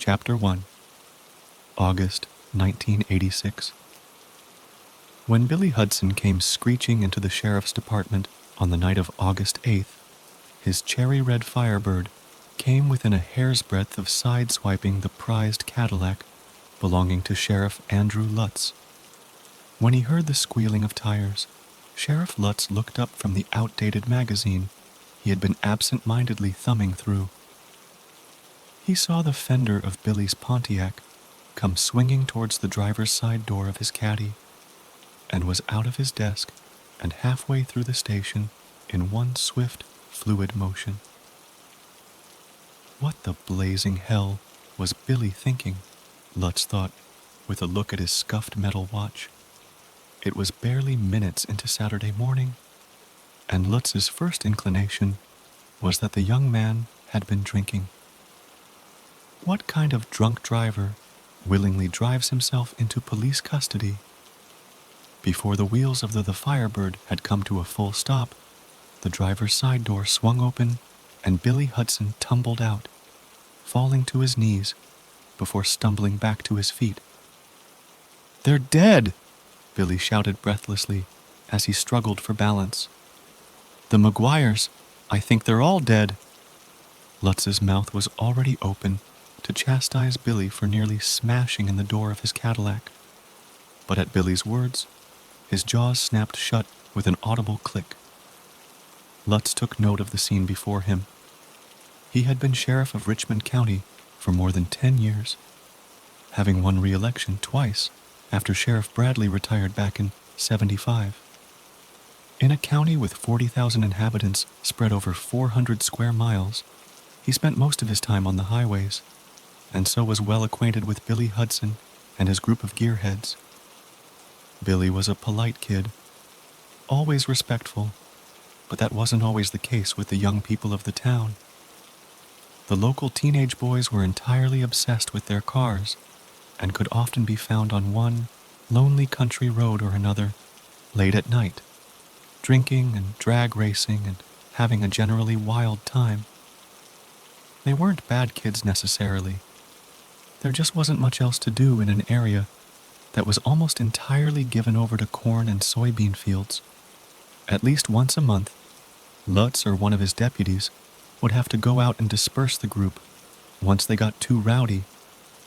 Chapter 1, August 1986. When Billy Hudson came screeching into the sheriff's department on the night of August 8th, his cherry-red Firebird came within a hair's breadth of sideswiping the prized Cadillac belonging to Sheriff Andrew Lutz. When he heard the squealing of tires, Sheriff Lutz looked up from the outdated magazine he had been absent-mindedly thumbing through. He saw the fender of Billy's Pontiac come swinging towards the driver's side door of his caddy, and was out of his desk and halfway through the station in one swift, fluid motion. What the blazing hell was Billy thinking? Lutz thought, with a look at his scuffed metal watch. It was barely minutes into Saturday morning, and Lutz's first inclination was that the young man had been drinking. What kind of drunk driver willingly drives himself into police custody? Before the wheels of the Firebird had come to a full stop, the driver's side door swung open and Billy Hudson tumbled out, falling to his knees before stumbling back to his feet. "They're dead!" Billy shouted breathlessly as he struggled for balance. "The Maguires, I think they're all dead." Lutz's mouth was already open to chastise Billy for nearly smashing in the door of his Cadillac. But at Billy's words, his jaws snapped shut with an audible click. Lutz took note of the scene before him. He had been sheriff of Richmond County for more than 10 years, having won re-election twice after Sheriff Bradley retired back in '75. In a county with 40,000 inhabitants spread over 400 square miles, he spent most of his time on the highways, and so was well acquainted with Billy Hudson and his group of gearheads. Billy was a polite kid, always respectful, but that wasn't always the case with the young people of the town. The local teenage boys were entirely obsessed with their cars, and could often be found on one lonely country road or another, late at night, drinking and drag racing and having a generally wild time. They weren't bad kids necessarily. There just wasn't much else to do in an area that was almost entirely given over to corn and soybean fields. At least once a month, Lutz or one of his deputies would have to go out and disperse the group once they got too rowdy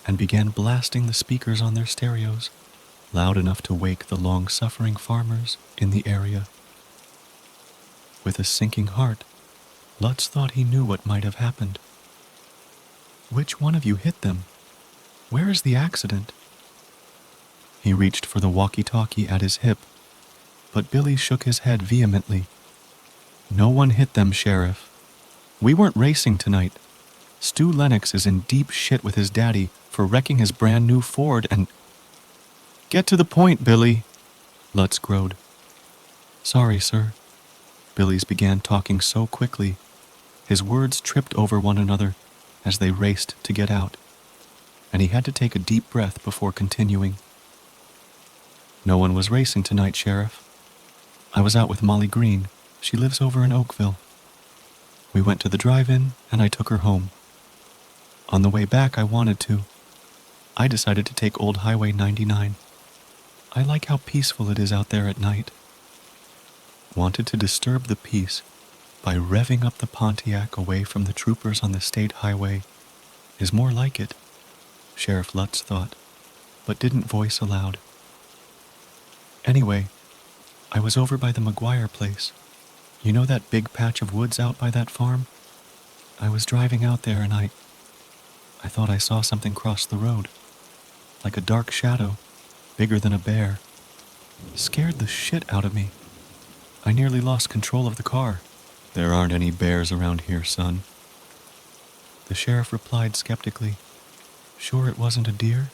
and began blasting the speakers on their stereos, loud enough to wake the long-suffering farmers in the area. With a sinking heart, Lutz thought he knew what might have happened. "Which one of you hit them? Where is the accident?" He reached for the walkie-talkie at his hip, but Billy shook his head vehemently. "No one hit them, Sheriff. We weren't racing tonight. Stu Lennox is in deep shit with his daddy for wrecking his brand new Ford and—" "Get to the point, Billy," Lutz crowed. "Sorry, sir." Billy's began talking so quickly, his words tripped over one another as they raced to get out, and he had to take a deep breath before continuing. "No one was racing tonight, Sheriff. I was out with Molly Green. She lives over in Oakville. We went to the drive-in, and I took her home. On the way back, I wanted to. I decided to take Old Highway 99. I like how peaceful it is out there at night. Wanted to disturb the peace by revving up the Pontiac away from the troopers on the state highway is more like it," Sheriff Lutz thought, but didn't voice aloud. "Anyway, I was over by the Maguire place. You know that big patch of woods out by that farm? I was driving out there and I thought I saw something cross the road, like a dark shadow, bigger than a bear. Scared the shit out of me. I nearly lost control of the car." "There aren't any bears around here, son." The sheriff replied skeptically. "Sure it wasn't a deer?"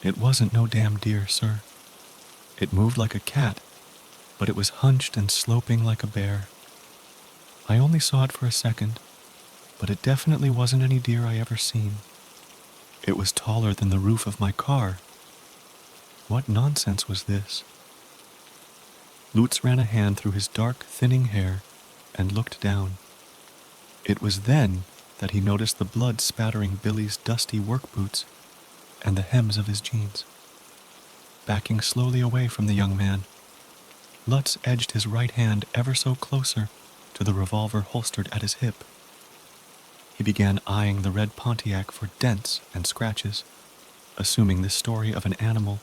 "It wasn't no damn deer, sir. It moved like a cat, but it was hunched and sloping like a bear. I only saw it for a second, but it definitely wasn't any deer I ever seen. It was taller than the roof of my car. What nonsense was this?" Lutz ran a hand through his dark, thinning hair and looked down. It was then that he noticed the blood spattering Billy's dusty work boots and the hems of his jeans. Backing slowly away from the young man, Lutz edged his right hand ever so closer to the revolver holstered at his hip. He began eyeing the red Pontiac for dents and scratches, assuming this story of an animal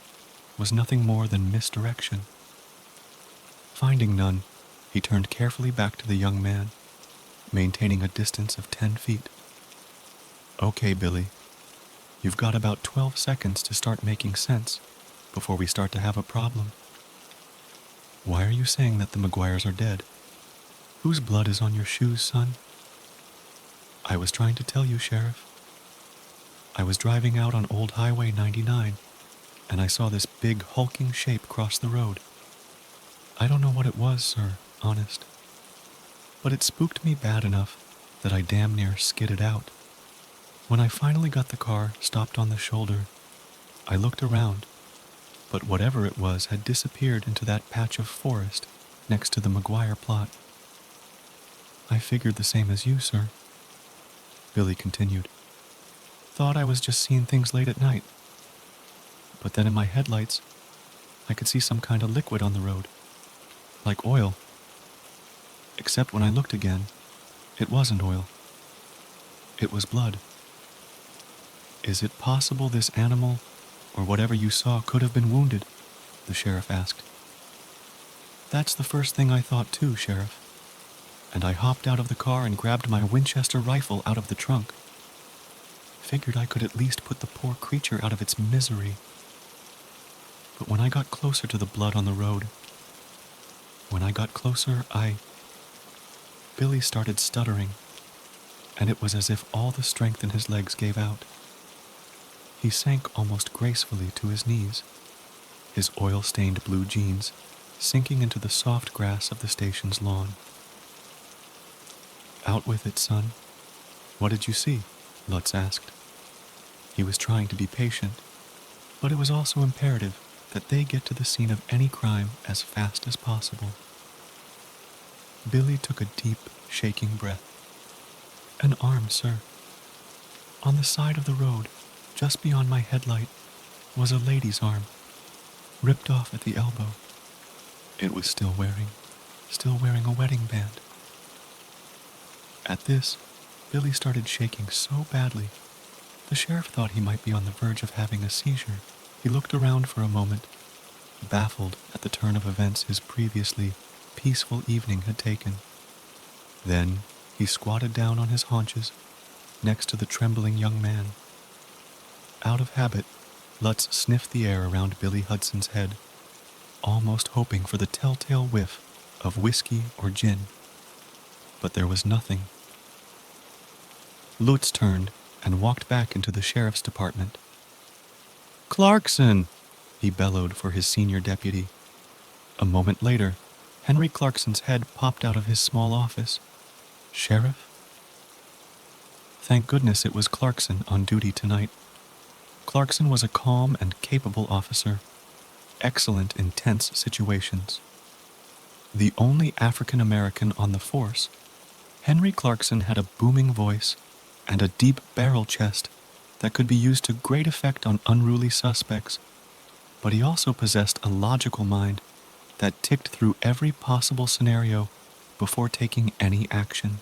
was nothing more than misdirection. Finding none, he turned carefully back to the young man, maintaining a distance of 10 feet. "Okay, Billy, you've got about 12 seconds to start making sense before we start to have a problem. Why are you saying that the McGuires are dead? Whose blood is on your shoes, son?" "I was trying to tell you, Sheriff. I was driving out on Old Highway 99, and I saw this big hulking shape cross the road. I don't know what it was, sir, honest. But it spooked me bad enough that I damn near skidded out. When I finally got the car stopped on the shoulder, I looked around, but whatever it was had disappeared into that patch of forest next to the McGuire plot. I figured the same as you, sir," Billy continued. "Thought I was just seeing things late at night. But then in my headlights, I could see some kind of liquid on the road, like oil. Except when I looked again, it wasn't oil. It was blood." "Is it possible this animal, or whatever you saw, could have been wounded?" the sheriff asked. "That's the first thing I thought too, Sheriff. And I hopped out of the car and grabbed my Winchester rifle out of the trunk. Figured I could at least put the poor creature out of its misery. But when I got closer to the blood on the road, Billy started stuttering, and it was as if all the strength in his legs gave out. He sank almost gracefully to his knees, his oil-stained blue jeans sinking into the soft grass of the station's lawn. "Out with it, son. What did you see?" Lutz asked. He was trying to be patient, but it was also imperative that they get to the scene of any crime as fast as possible. Billy took a deep, shaking breath. "An arm, sir. On the side of the road, just beyond my headlight, was a lady's arm, ripped off at the elbow. It was still wearing a wedding band." At this, Billy started shaking so badly, the sheriff thought he might be on the verge of having a seizure. He looked around for a moment, baffled at the turn of events his previously peaceful evening had taken. Then he squatted down on his haunches next to the trembling young man. Out of habit, Lutz sniffed the air around Billy Hudson's head, almost hoping for the telltale whiff of whiskey or gin. But there was nothing. Lutz turned and walked back into the sheriff's department. "Clarkson!" he bellowed for his senior deputy. A moment later, Henry Clarkson's head popped out of his small office. "Sheriff?" Thank goodness it was Clarkson on duty tonight. Clarkson was a calm and capable officer, excellent in tense situations. The only African American on the force, Henry Clarkson had a booming voice and a deep barrel chest that could be used to great effect on unruly suspects, but he also possessed a logical mind that ticked through every possible scenario before taking any action.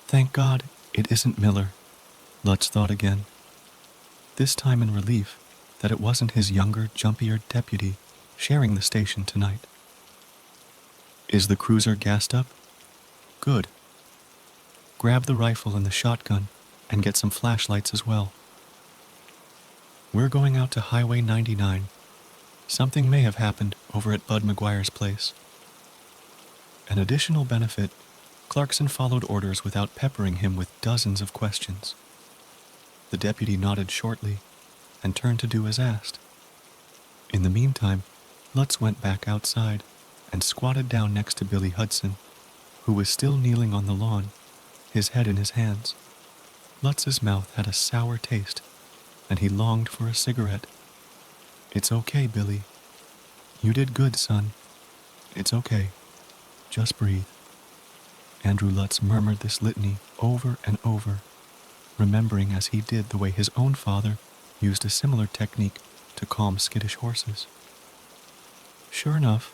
Thank God it isn't Miller, Lutz thought again, this time in relief that it wasn't his younger, jumpier deputy sharing the station tonight. Is the cruiser gassed up? Good. Grab the rifle and the shotgun and get some flashlights as well. We're going out to Highway 99. Something may have happened over at Bud McGuire's place. An additional benefit, Clarkson followed orders without peppering him with dozens of questions. The deputy nodded shortly and turned to do as asked. In the meantime, Lutz went back outside and squatted down next to Billy Hudson, who was still kneeling on the lawn, his head in his hands. Lutz's mouth had a sour taste, and he longed for a cigarette. It's okay, Billy. You did good, son. It's okay. Just breathe. Andrew Lutz murmured this litany over and over, remembering as he did the way his own father used a similar technique to calm skittish horses. Sure enough,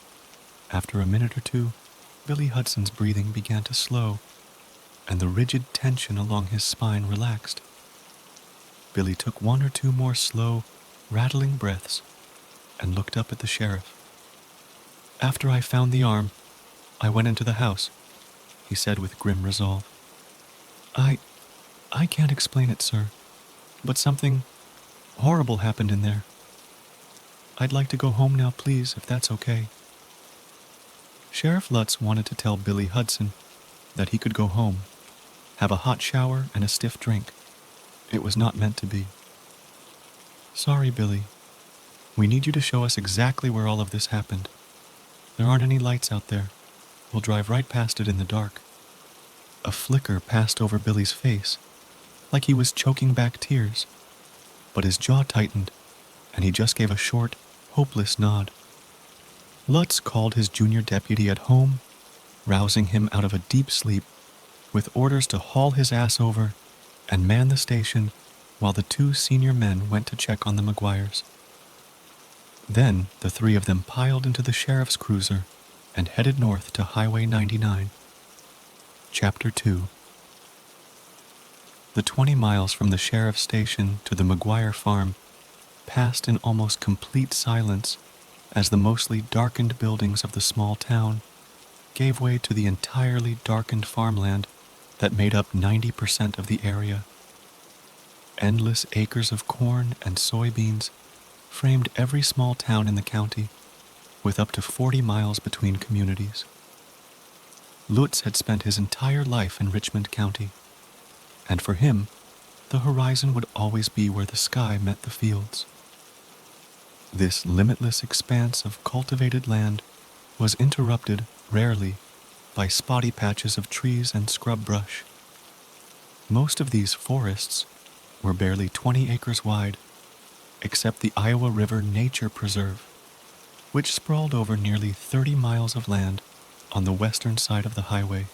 after a minute or two, Billy Hudson's breathing began to slow, and the rigid tension along his spine relaxed. Billy took one or two more slow, rattling breaths and looked up at the sheriff. "After I found the arm, I went into the house," he said with grim resolve. I can't explain it, sir, but something horrible happened in there. I'd like to go home now, please, if that's okay." Sheriff Lutz wanted to tell Billy Hudson that he could go home, have a hot shower and a stiff drink. It was not meant to be. "Sorry, Billy. We need you to show us exactly where all of this happened. There aren't any lights out there. We'll drive right past it in the dark." A flicker passed over Billy's face, like he was choking back tears, but his jaw tightened, and he just gave a short, hopeless nod. Lutz called his junior deputy at home, rousing him out of a deep sleep, with orders to haul his ass over and man the station while the two senior men went to check on the McGuires. Then the three of them piled into the sheriff's cruiser and headed north to Highway 99. Chapter 2. The 20 miles from the sheriff's station to the McGuire farm passed in almost complete silence as the mostly darkened buildings of the small town gave way to the entirely darkened farmland that made up 90% of the area. Endless acres of corn and soybeans framed every small town in the county, with up to 40 miles between communities. Lutz had spent his entire life in Richmond County, and for him, the horizon would always be where the sky met the fields. This limitless expanse of cultivated land was interrupted, rarely, by spotty patches of trees and scrub brush. Most of these forests were barely 20 acres wide, except the Iowa River Nature Preserve, which sprawled over nearly 30 miles of land on the western side of the highway.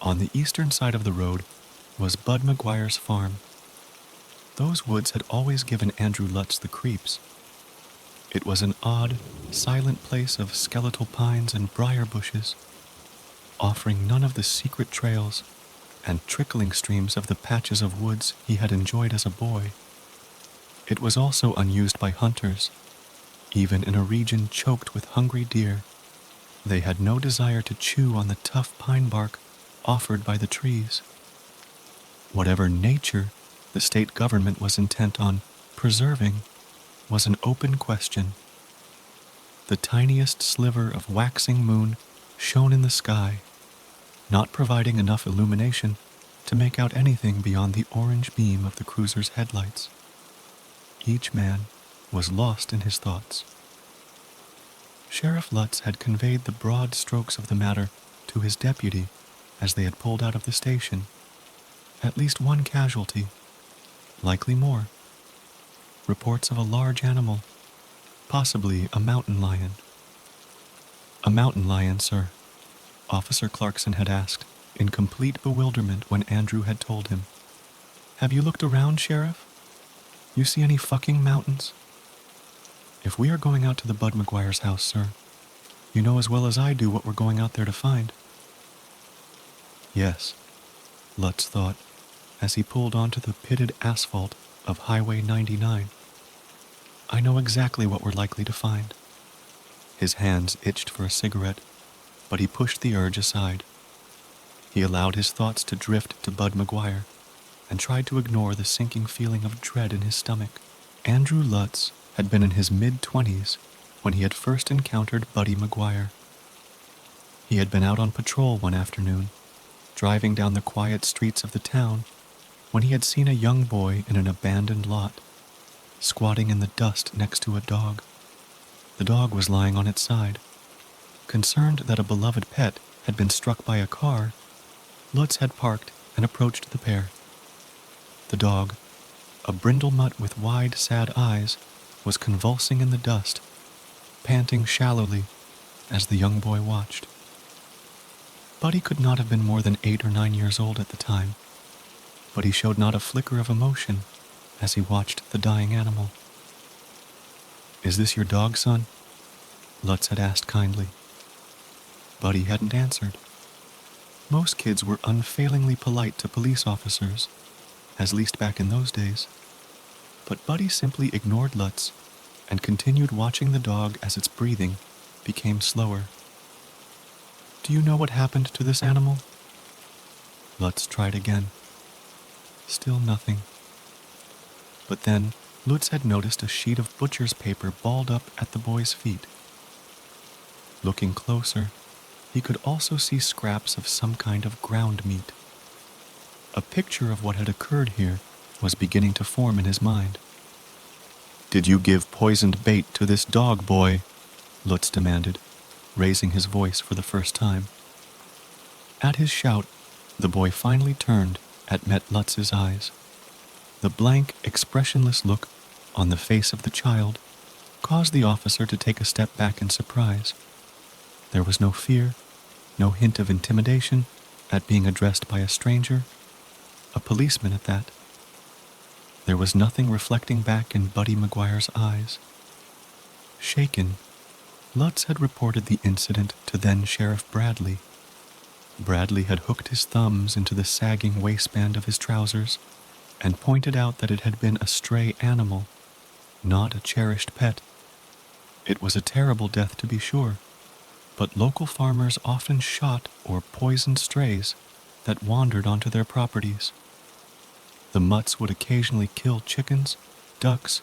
On the eastern side of the road was Bud McGuire's farm. Those woods had always given Andrew Lutz the creeps. It was an odd, silent place of skeletal pines and briar bushes, offering none of the secret trails and trickling streams of the patches of woods he had enjoyed as a boy. It was also unused by hunters, even in a region choked with hungry deer. They had no desire to chew on the tough pine bark offered by the trees. Whatever nature the state government was intent on preserving was an open question. The tiniest sliver of waxing moon shone in the sky, not providing enough illumination to make out anything beyond the orange beam of the cruiser's headlights. Each man was lost in his thoughts. Sheriff Lutz had conveyed the broad strokes of the matter to his deputy as they had pulled out of the station. At least one casualty, likely more. Reports of a large animal, possibly a mountain lion. "A mountain lion, sir," Officer Clarkson had asked, in complete bewilderment when Andrew had told him. "Have you looked around, Sheriff? You see any fucking mountains?" "If we are going out to the Bud McGuire's house, sir, you know as well as I do what we're going out there to find." Yes, Lutz thought, as he pulled onto the pitted asphalt of Highway 99. I know exactly what we're likely to find. His hands itched for a cigarette, but he pushed the urge aside. He allowed his thoughts to drift to Bud McGuire and tried to ignore the sinking feeling of dread in his stomach. Andrew Lutz had been in his mid-20s when he had first encountered Buddy McGuire. He had been out on patrol one afternoon, driving down the quiet streets of the town, when he had seen a young boy in an abandoned lot, squatting in the dust next to a dog. The dog was lying on its side. Concerned that a beloved pet had been struck by a car, Lutz had parked and approached the pair. The dog, a brindle mutt with wide, sad eyes, was convulsing in the dust, panting shallowly as the young boy watched. Buddy could not have been more than 8 or 9 years old at the time, but he showed not a flicker of emotion as he watched the dying animal. "Is this your dog, son?" Lutz had asked kindly. Buddy hadn't answered. Most kids were unfailingly polite to police officers, at least back in those days, but Buddy simply ignored Lutz and continued watching the dog as its breathing became slower. "Do you know what happened to this animal?" Lutz tried again. Still nothing. But then Lutz had noticed a sheet of butcher's paper balled up at the boy's feet. Looking closer, he could also see scraps of some kind of ground meat. A picture of what had occurred here was beginning to form in his mind. "Did you give poisoned bait to this dog, boy?" Lutz demanded, raising his voice for the first time. At his shout, the boy finally turned and met Lutz's eyes. The blank, expressionless look on the face of the child caused the officer to take a step back in surprise. There was no fear, no hint of intimidation at being addressed by a stranger, a policeman at that. There was nothing reflecting back in Buddy McGuire's eyes. Shaken, Lutz had reported the incident to then Sheriff Bradley. Bradley had hooked his thumbs into the sagging waistband of his trousers and pointed out that it had been a stray animal, not a cherished pet. It was a terrible death, to be sure, but local farmers often shot or poisoned strays that wandered onto their properties. The mutts would occasionally kill chickens, ducks,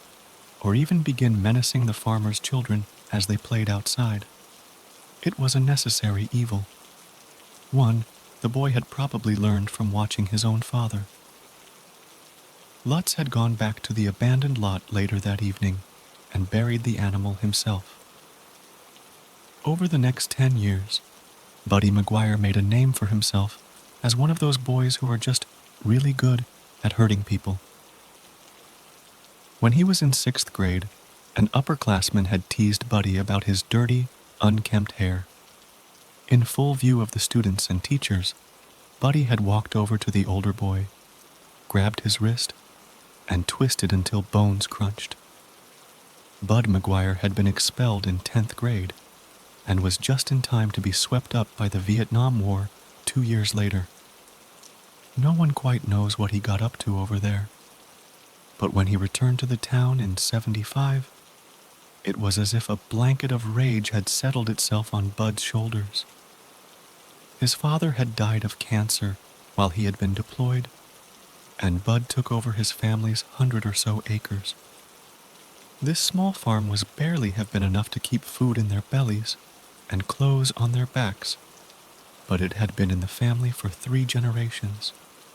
or even begin menacing the farmers' children as they played outside. It was a necessary evil. One the boy had probably learned from watching his own father. Lutz had gone back to the abandoned lot later that evening and buried the animal himself. Over the next 10 years, Buddy McGuire made a name for himself as one of those boys who are just really good at hurting people. When he was in 6th grade, an upperclassman had teased Buddy about his dirty, unkempt hair. In full view of the students and teachers, Buddy had walked over to the older boy, grabbed his wrist, and twisted until bones crunched. Bud McGuire had been expelled in 10th grade and was just in time to be swept up by the Vietnam War 2 years later. No one quite knows what he got up to over there, but when he returned to the town in '75, it was as if a blanket of rage had settled itself on Bud's shoulders. His father had died of cancer while he had been deployed, and Bud took over his family's 100 or so acres. This small farm was barely have been enough to keep food in their bellies and clothes on their backs, but it had been in the family for 3 generations.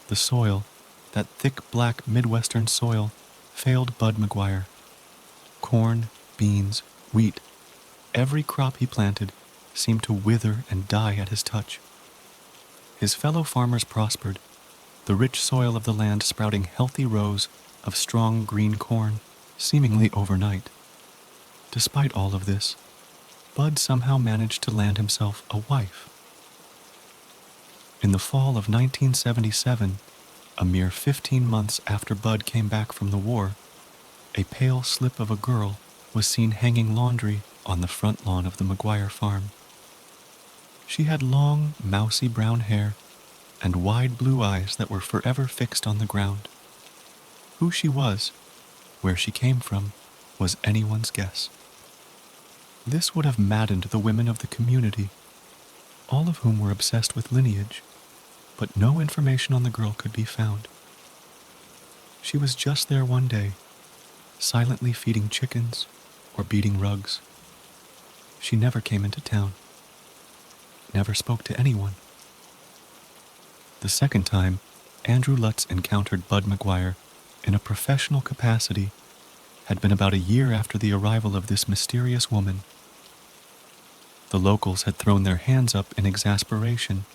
The soil, that thick black Midwestern soil, failed Bud McGuire. Corn, beans, wheat, every crop he planted seemed to wither and die at his touch. His fellow farmers prospered, the rich soil of the land sprouting healthy rows of strong green corn seemingly overnight. Despite all of this, Bud somehow managed to land himself a wife. In the fall of 1977, a mere 15 months after Bud came back from the war, a pale slip of a girl was seen hanging laundry on the front lawn of the McGuire farm. She had long, mousy brown hair and wide blue eyes that were forever fixed on the ground. Who she was, where she came from, was anyone's guess. This would have maddened the women of the community, all of whom were obsessed with lineage, but no information on the girl could be found. She was just there one day, silently feeding chickens or beating rugs. She never came into town, never spoke to anyone. The second time, Andrew Lutz encountered Bud McGuire in a professional capacity had been about a year after the arrival of this mysterious woman. The locals had thrown their hands up in exasperation.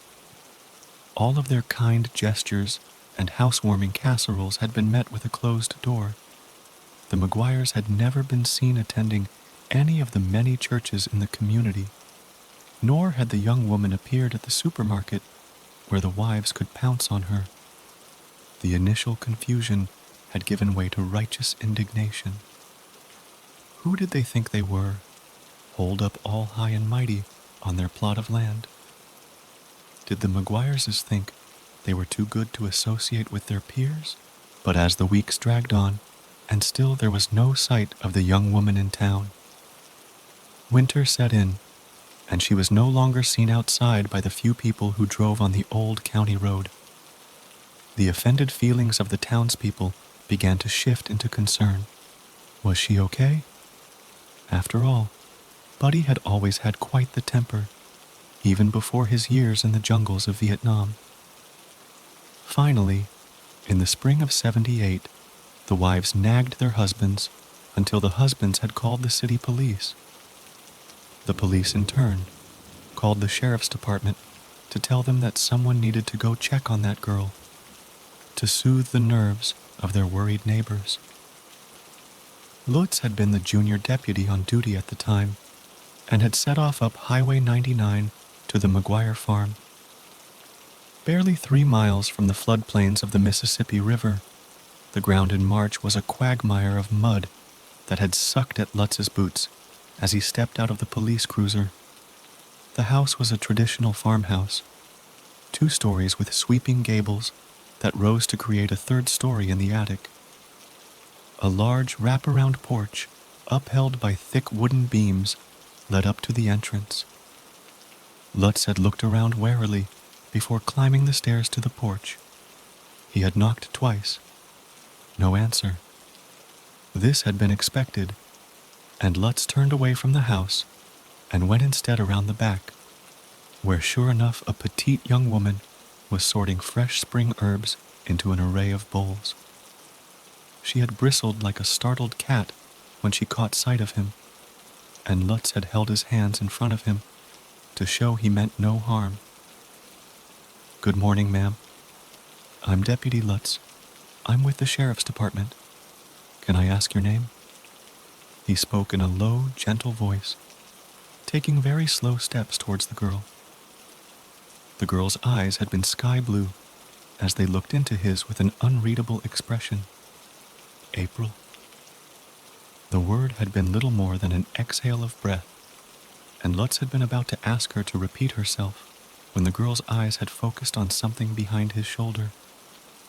All of their kind gestures and housewarming casseroles had been met with a closed door. The McGuires had never been seen attending any of the many churches in the community. Nor had the young woman appeared at the supermarket where the wives could pounce on her. The initial confusion had given way to righteous indignation. Who did they think they were, holed up all high and mighty on their plot of land? Did the Maguireses think they were too good to associate with their peers? But as the weeks dragged on, and still there was no sight of the young woman in town, winter set in, and she was no longer seen outside by the few people who drove on the old county road. The offended feelings of the townspeople began to shift into concern. Was she okay? After all, Buddy had always had quite the temper, even before his years in the jungles of Vietnam. Finally, in the spring of '78, the wives nagged their husbands until the husbands had called the city police. The police, in turn, called the sheriff's department to tell them that someone needed to go check on that girl, to soothe the nerves of their worried neighbors. Lutz had been the junior deputy on duty at the time and had set off up Highway 99 to the Maguire farm. Barely 3 miles from the floodplains of the Mississippi River, the ground in March was a quagmire of mud that had sucked at Lutz's boots as he stepped out of the police cruiser. The house was a traditional farmhouse, 2 stories with sweeping gables that rose to create a 3rd story in the attic. A large wraparound porch, upheld by thick wooden beams, led up to the entrance. Lutz had looked around warily before climbing the stairs to the porch. He had knocked twice. No answer. This had been expected, and Lutz turned away from the house and went instead around the back, where sure enough a petite young woman was sorting fresh spring herbs into an array of bowls. She had bristled like a startled cat when she caught sight of him, and Lutz had held his hands in front of him to show he meant no harm. "Good morning, ma'am. I'm Deputy Lutz. I'm with the Sheriff's Department. Can I ask your name?" He spoke in a low, gentle voice, taking very slow steps towards the girl. The girl's eyes had been sky blue as they looked into his with an unreadable expression. April. The word had been little more than an exhale of breath, and Lutz had been about to ask her to repeat herself when the girl's eyes had focused on something behind his shoulder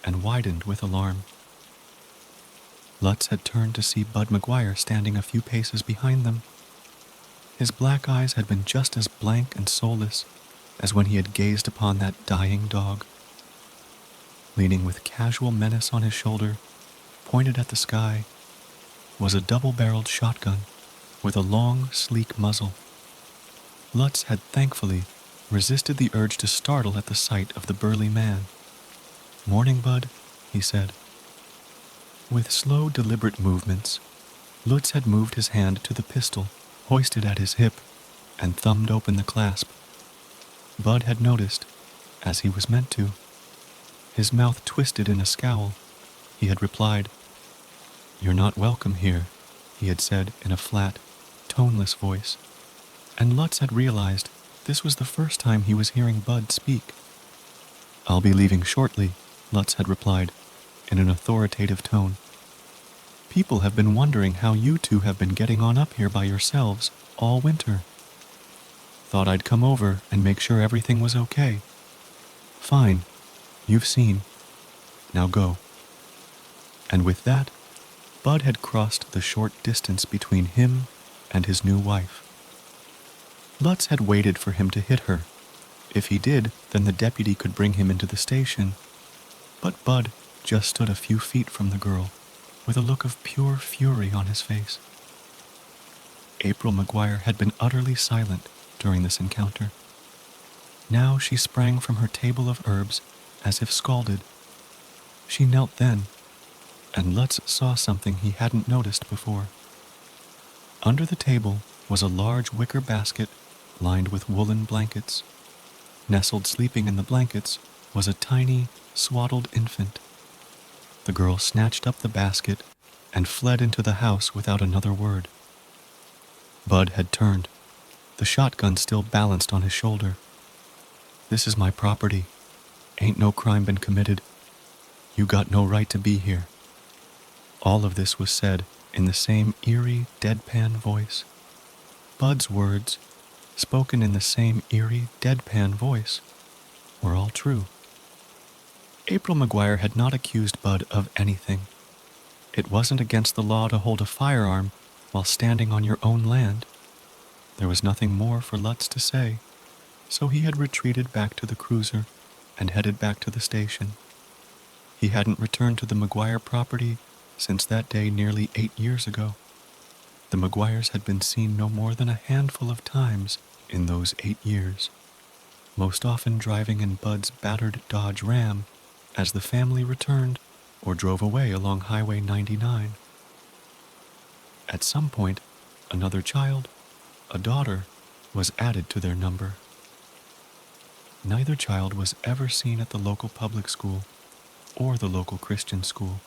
and widened with alarm. Lutz had turned to see Bud Maguire standing a few paces behind them. His black eyes had been just as blank and soulless as when he had gazed upon that dying dog. Leaning with casual menace on his shoulder, pointed at the sky, was a double-barreled shotgun with a long, sleek muzzle. Lutz had thankfully resisted the urge to startle at the sight of the burly man. "Morning, Bud," he said. With slow, deliberate movements, Lutz had moved his hand to the pistol hoisted at his hip and thumbed open the clasp. Bud had noticed, as he was meant to. His mouth twisted in a scowl. He had replied, "You're not welcome here," he had said in a flat, toneless voice, and Lutz had realized this was the first time he was hearing Bud speak. "I'll be leaving shortly," Lutz had replied, in an authoritative tone. "People have been wondering how you two have been getting on up here by yourselves all winter. Thought I'd come over and make sure everything was okay. Fine, you've seen. Now go." And with that, Bud had crossed the short distance between him and his new wife. Lutz had waited for him to hit her. If he did, then the deputy could bring him into the station. But Bud just stood a few feet from the girl, with a look of pure fury on his face. April Maguire had been utterly silent during this encounter. Now she sprang from her table of herbs as if scalded. She knelt then, and Lutz saw something he hadn't noticed before. Under the table was a large wicker basket lined with woolen blankets. Nestled sleeping in the blankets was a tiny, swaddled infant. The girl snatched up the basket and fled into the house without another word. Bud had turned. the shotgun still balanced on his shoulder. "This is my property. Ain't no crime been committed. You got no right to be here." All of this was said in the same eerie, deadpan voice. Bud's words, spoken in the same eerie, deadpan voice, were all true. April McGuire had not accused Bud of anything. It wasn't against the law to hold a firearm while standing on your own land. There was nothing more for Lutz to say, so he had retreated back to the cruiser and headed back to the station. He hadn't returned to the McGuire property since that day nearly 8 years ago. The McGuires had been seen no more than a handful of times in those 8 years, most often driving in Bud's battered Dodge Ram as the family returned or drove away along Highway 99. At some point, another child, a daughter, was added to their number. Neither child was ever seen at the local public school or the local Christian school.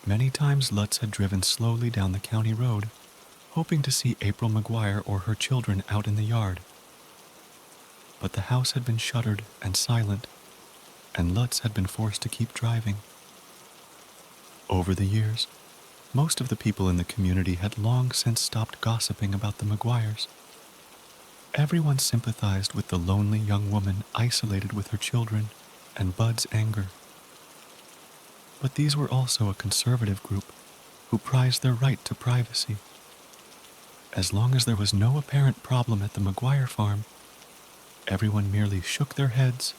Many times Lutz had driven slowly down the county road, hoping to see April McGuire or her children out in the yard. But the house had been shuttered and silent, and Lutz had been forced to keep driving. Over the years, most of the people in the community had long since stopped gossiping about the McGuires. Everyone sympathized with the lonely young woman isolated with her children and Bud's anger. But these were also a conservative group who prized their right to privacy. As long as there was no apparent problem at the McGuire farm, everyone merely shook their heads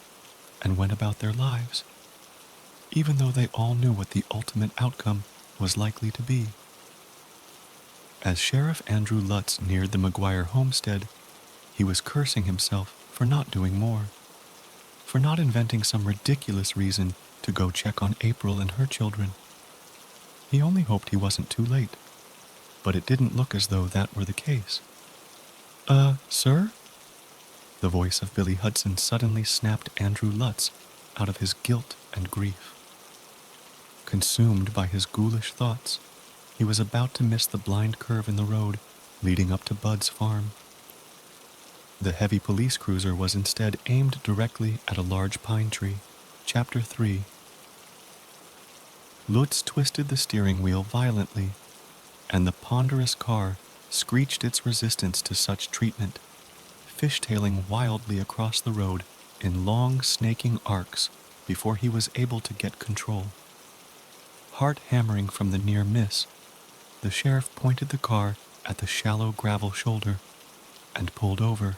and went about their lives, even though they all knew what the ultimate outcome was likely to be. As Sheriff Andrew Lutz neared the McGuire homestead, he was cursing himself for not doing more, for not inventing some ridiculous reason to go check on April and her children. He only hoped he wasn't too late, but it didn't look as though that were the case. Sir?" The voice of Billy Hudson suddenly snapped Andrew Lutz out of his guilt and grief. Consumed by his ghoulish thoughts, he was about to miss the blind curve in the road leading up to Bud's farm. The heavy police cruiser was instead aimed directly at a large pine tree. Chapter 3. Lutz twisted the steering wheel violently, and the ponderous car screeched its resistance to such treatment, fishtailing wildly across the road in long, snaking arcs before he was able to get control. Heart hammering from the near miss, the sheriff pointed the car at the shallow gravel shoulder and pulled over.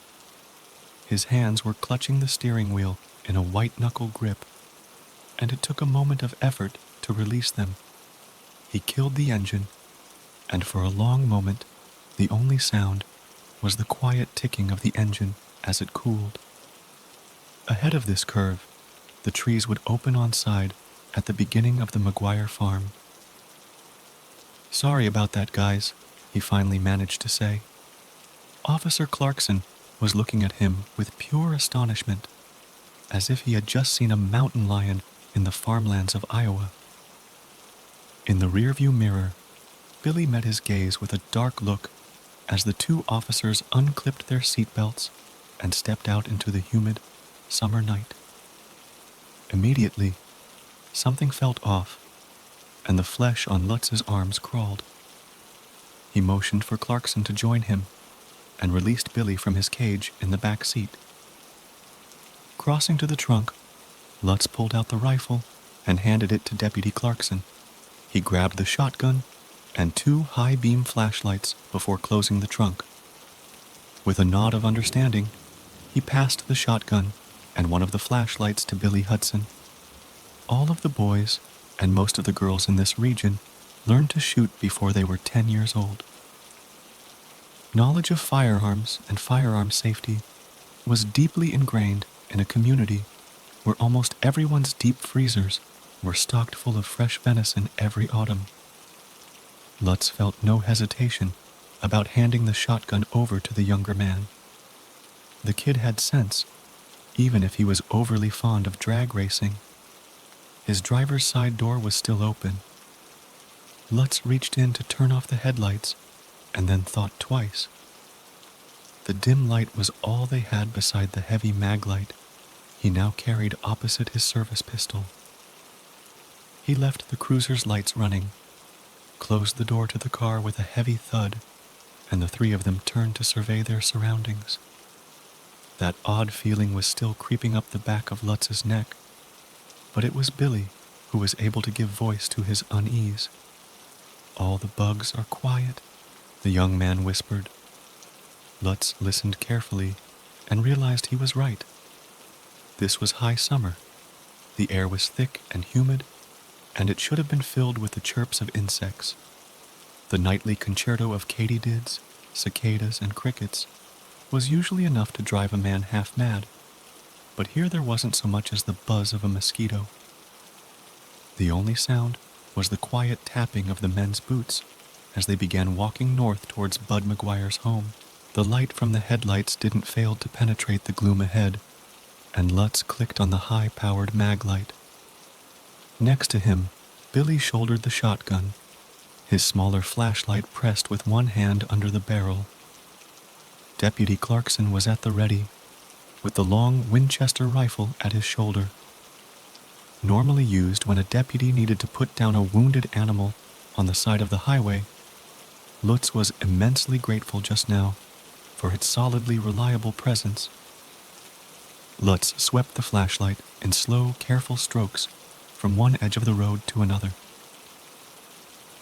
His hands were clutching the steering wheel in a white-knuckle grip, and it took a moment of effort to release them. He killed the engine, and for a long moment, the only sound was the quiet ticking of the engine as it cooled. Ahead of this curve, the trees would open on side at the beginning of the McGuire farm. "Sorry about that, guys," he finally managed to say. Officer Clarkson was looking at him with pure astonishment, as if he had just seen a mountain lion in the farmlands of Iowa. In the rearview mirror, Billy met his gaze with a dark look as the two officers unclipped their seatbelts and stepped out into the humid summer night. Immediately, something felt off, and the flesh on Lutz's arms crawled. He motioned for Clarkson to join him and released Billy from his cage in the back seat. Crossing to the trunk, Lutz pulled out the rifle and handed it to Deputy Clarkson. He grabbed the shotgun and 2 high-beam flashlights before closing the trunk. With a nod of understanding, he passed the shotgun and one of the flashlights to Billy Hudson. All of the boys and most of the girls in this region learned to shoot before they were 10 years old. Knowledge of firearms and firearm safety was deeply ingrained in a community where almost everyone's deep freezers were stocked full of fresh venison every autumn. Lutz felt no hesitation about handing the shotgun over to the younger man. The kid had sense, even if he was overly fond of drag racing. His driver's side door was still open. Lutz reached in to turn off the headlights and then thought twice. The dim light was all they had beside the heavy mag light he now carried opposite his service pistol. He left the cruiser's lights running, closed the door to the car with a heavy thud, and the three of them turned to survey their surroundings. That odd feeling was still creeping up the back of Lutz's neck, but it was Billy who was able to give voice to his unease. "All the bugs are quiet," the young man whispered. Lutz listened carefully and realized he was right. This was high summer. The air was thick and humid, and it should have been filled with the chirps of insects. The nightly concerto of katydids, cicadas, and crickets was usually enough to drive a man half mad, but here there wasn't so much as the buzz of a mosquito. The only sound was the quiet tapping of the men's boots as they began walking north towards Bud McGuire's home. The light from the headlights didn't fail to penetrate the gloom ahead, and Lutz clicked on the high-powered mag light. Next to him, Billy shouldered the shotgun, his smaller flashlight pressed with one hand under the barrel. Deputy Clarkson was at the ready, with the long Winchester rifle at his shoulder. Normally used when a deputy needed to put down a wounded animal on the side of the highway, Lutz was immensely grateful just now for its solidly reliable presence. Lutz swept the flashlight in slow, careful strokes from one edge of the road to another.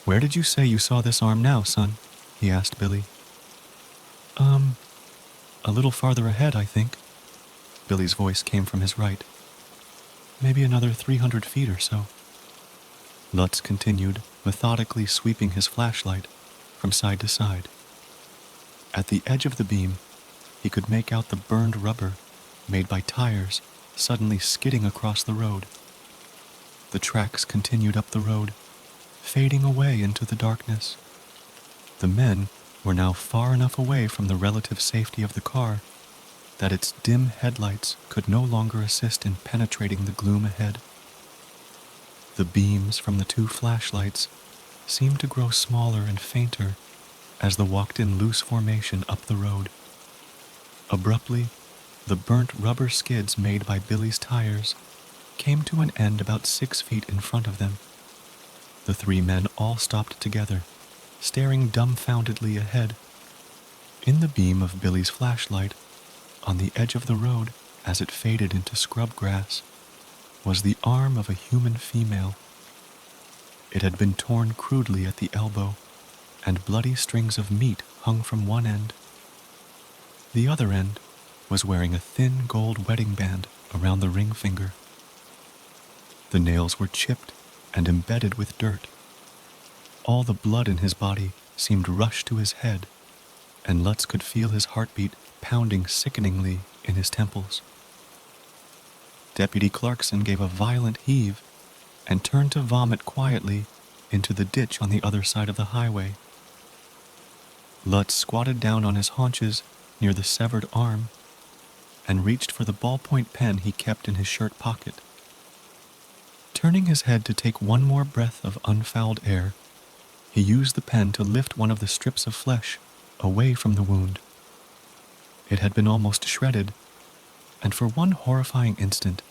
"Where did you say you saw this arm now, son?" he asked Billy. A little farther ahead, I think." Billy's voice came from his right. "Maybe another 300 feet or so." Lutz continued, methodically sweeping his flashlight from side to side. At the edge of the beam, he could make out the burned rubber made by tires suddenly skidding across the road. The tracks continued up the road, fading away into the darkness. The men were now far enough away from the relative safety of the car that its dim headlights could no longer assist in penetrating the gloom ahead. The beams from the two flashlights seemed to grow smaller and fainter as they walked in loose formation up the road. Abruptly, the burnt rubber skids made by Billy's tires came to an end about 6 feet in front of them. The three men all stopped together, staring dumbfoundedly ahead. In the beam of Billy's flashlight, on the edge of the road as it faded into scrub grass, was the arm of a human female. It had been torn crudely at the elbow, and bloody strings of meat hung from one end. The other end was wearing a thin gold wedding band around the ring finger. The nails were chipped and embedded with dirt. All the blood in his body seemed rushed to his head, and Lutz could feel his heartbeat pounding sickeningly in his temples. Deputy Clarkson gave a violent heave and turned to vomit quietly into the ditch on the other side of the highway. Lutz squatted down on his haunches near the severed arm and reached for the ballpoint pen he kept in his shirt pocket. Turning his head to take one more breath of unfouled air, he used the pen to lift one of the strips of flesh away from the wound. It had been almost shredded, and for one horrifying instant,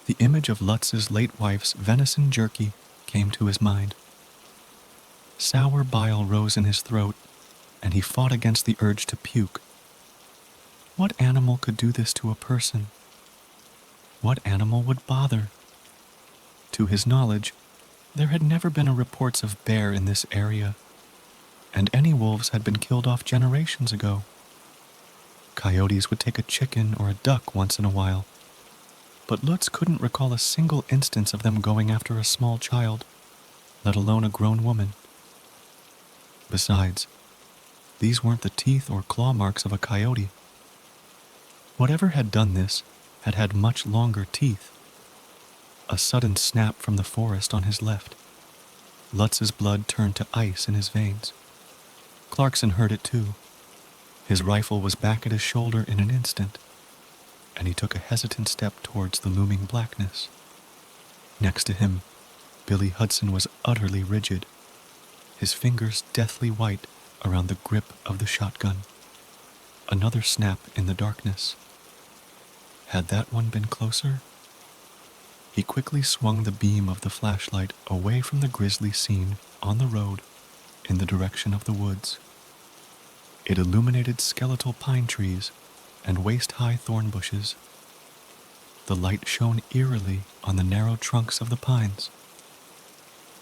the image of Lutz's late wife's venison jerky came to his mind. Sour bile rose in his throat, and he fought against the urge to puke. What animal could do this to a person? What animal would bother? To his knowledge, there had never been reports of bear in this area, and any wolves had been killed off generations ago. Coyotes would take a chicken or a duck once in a while, but Lutz couldn't recall a single instance of them going after a small child, let alone a grown woman. Besides, these weren't the teeth or claw marks of a coyote. Whatever had done this had had much longer teeth. A sudden snap from the forest on his left. Lutz's blood turned to ice in his veins. Clarkson heard it too. His rifle was back at his shoulder in an instant, and he took a hesitant step towards the looming blackness. Next to him, Billy Hudson was utterly rigid, his fingers deathly white around the grip of the shotgun. Another snap in the darkness. Had that one been closer? He quickly swung the beam of the flashlight away from the grisly scene on the road in the direction of the woods. It illuminated skeletal pine trees and waist-high thorn bushes. The light shone eerily on the narrow trunks of the pines.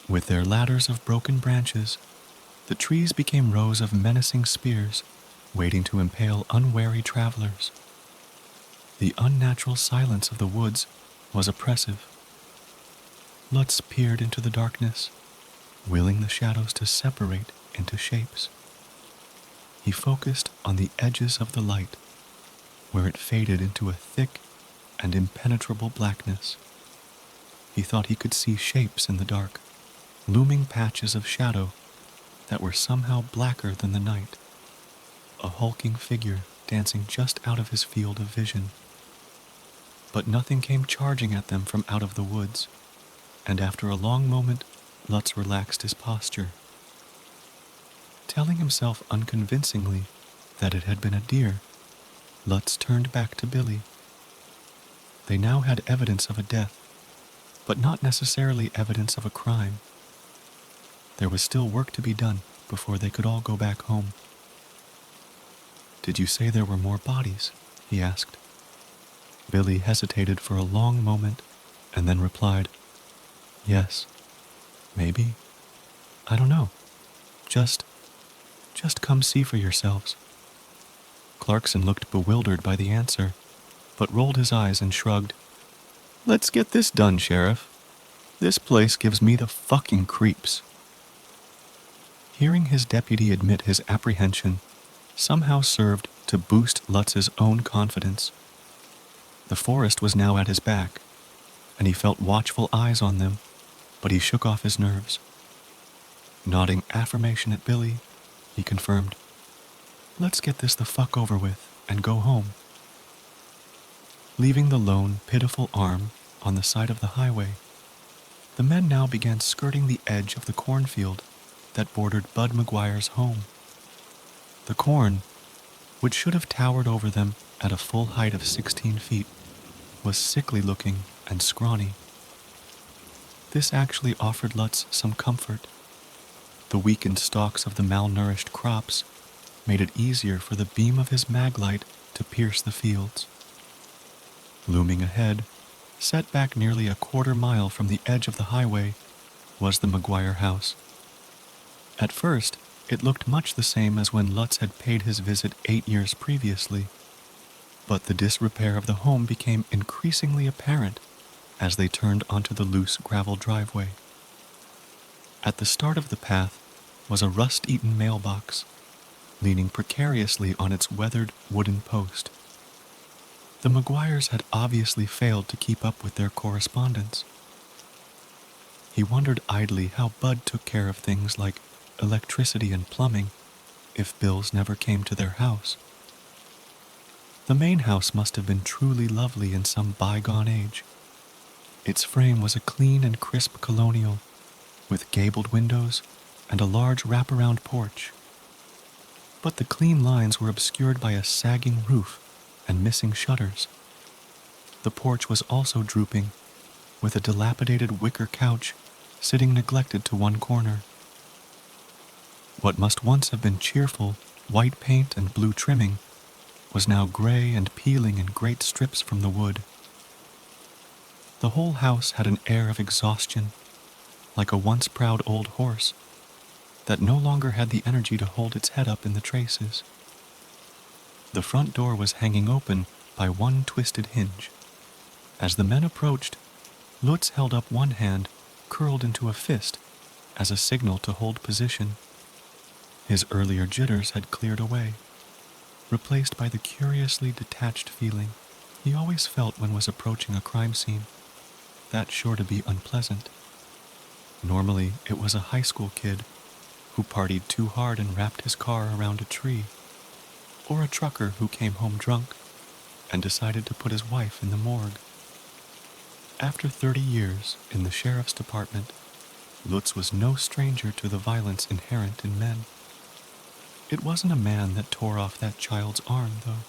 With their ladders of broken branches, the trees became rows of menacing spears, waiting to impale unwary travelers. The unnatural silence of the woods was oppressive. Lutz peered into the darkness, willing the shadows to separate into shapes. He focused on the edges of the light, where it faded into a thick and impenetrable blackness. He thought he could see shapes in the dark, looming patches of shadow that were somehow blacker than the night, a hulking figure dancing just out of his field of vision. But nothing came charging at them from out of the woods, and after a long moment, Lutz relaxed his posture. Telling himself unconvincingly that it had been a deer, Lutz turned back to Billy. They now had evidence of a death, but not necessarily evidence of a crime. There was still work to be done before they could all go back home. "Did you say there were more bodies?" he asked. Billy hesitated for a long moment and then replied, "Yes, maybe. I don't know. Just come see for yourselves." Clarkson looked bewildered by the answer, but rolled his eyes and shrugged. "Let's get this done, Sheriff. This place gives me the fucking creeps." Hearing his deputy admit his apprehension somehow served to boost Lutz's own confidence. The forest was now at his back, and he felt watchful eyes on them, but he shook off his nerves. Nodding affirmation at Billy, he confirmed, "Let's get this the fuck over with and go home." Leaving the lone, pitiful arm on the side of the highway, the men now began skirting the edge of the cornfield that bordered Bud McGuire's home. The corn, which should have towered over them at a full height of 16 feet, was sickly-looking and scrawny. This actually offered Lutz some comfort. The weakened stalks of the malnourished crops made it easier for the beam of his maglite to pierce the fields. Looming ahead, set back nearly a quarter-mile from the edge of the highway, was the McGuire house. At first, it looked much the same as when Lutz had paid his visit 8 years previously, but the disrepair of the home became increasingly apparent as they turned onto the loose gravel driveway. At the start of the path was a rust-eaten mailbox, leaning precariously on its weathered wooden post. The McGuires had obviously failed to keep up with their correspondence. He wondered idly how Bud took care of things like electricity and plumbing if bills never came to their house. The main house must have been truly lovely in some bygone age. Its frame was a clean and crisp colonial, with gabled windows and a large wraparound porch. But the clean lines were obscured by a sagging roof and missing shutters. The porch was also drooping, with a dilapidated wicker couch sitting neglected to one corner. What must once have been cheerful, white paint and blue trimming was now gray and peeling in great strips from the wood. The whole house had an air of exhaustion, like a once proud old horse that no longer had the energy to hold its head up in the traces. The front door was hanging open by one twisted hinge. As the men approached, Lutz held up one hand, curled into a fist, as a signal to hold position. His earlier jitters had cleared away, replaced by the curiously detached feeling he always felt when was approaching a crime scene. That's sure to be unpleasant. Normally, it was a high school kid who partied too hard and wrapped his car around a tree, or a trucker who came home drunk and decided to put his wife in the morgue. After 30 years in the sheriff's department, Lutz was no stranger to the violence inherent in men. It wasn't a man that tore off that child's arm, though.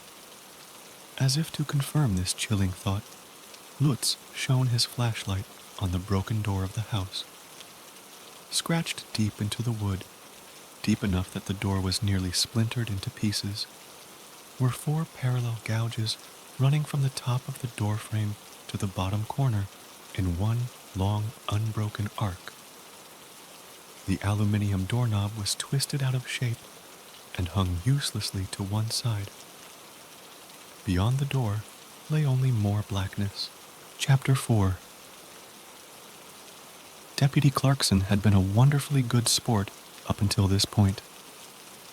As if to confirm this chilling thought, Lutz shone his flashlight on the broken door of the house. Scratched deep into the wood, deep enough that the door was nearly splintered into pieces, were 4 parallel gouges running from the top of the doorframe to the bottom corner in one long, unbroken arc. The aluminium doorknob was twisted out of shape and hung uselessly to one side. Beyond the door lay only more blackness. Chapter 4. Deputy Clarkson had been a wonderfully good sport up until this point,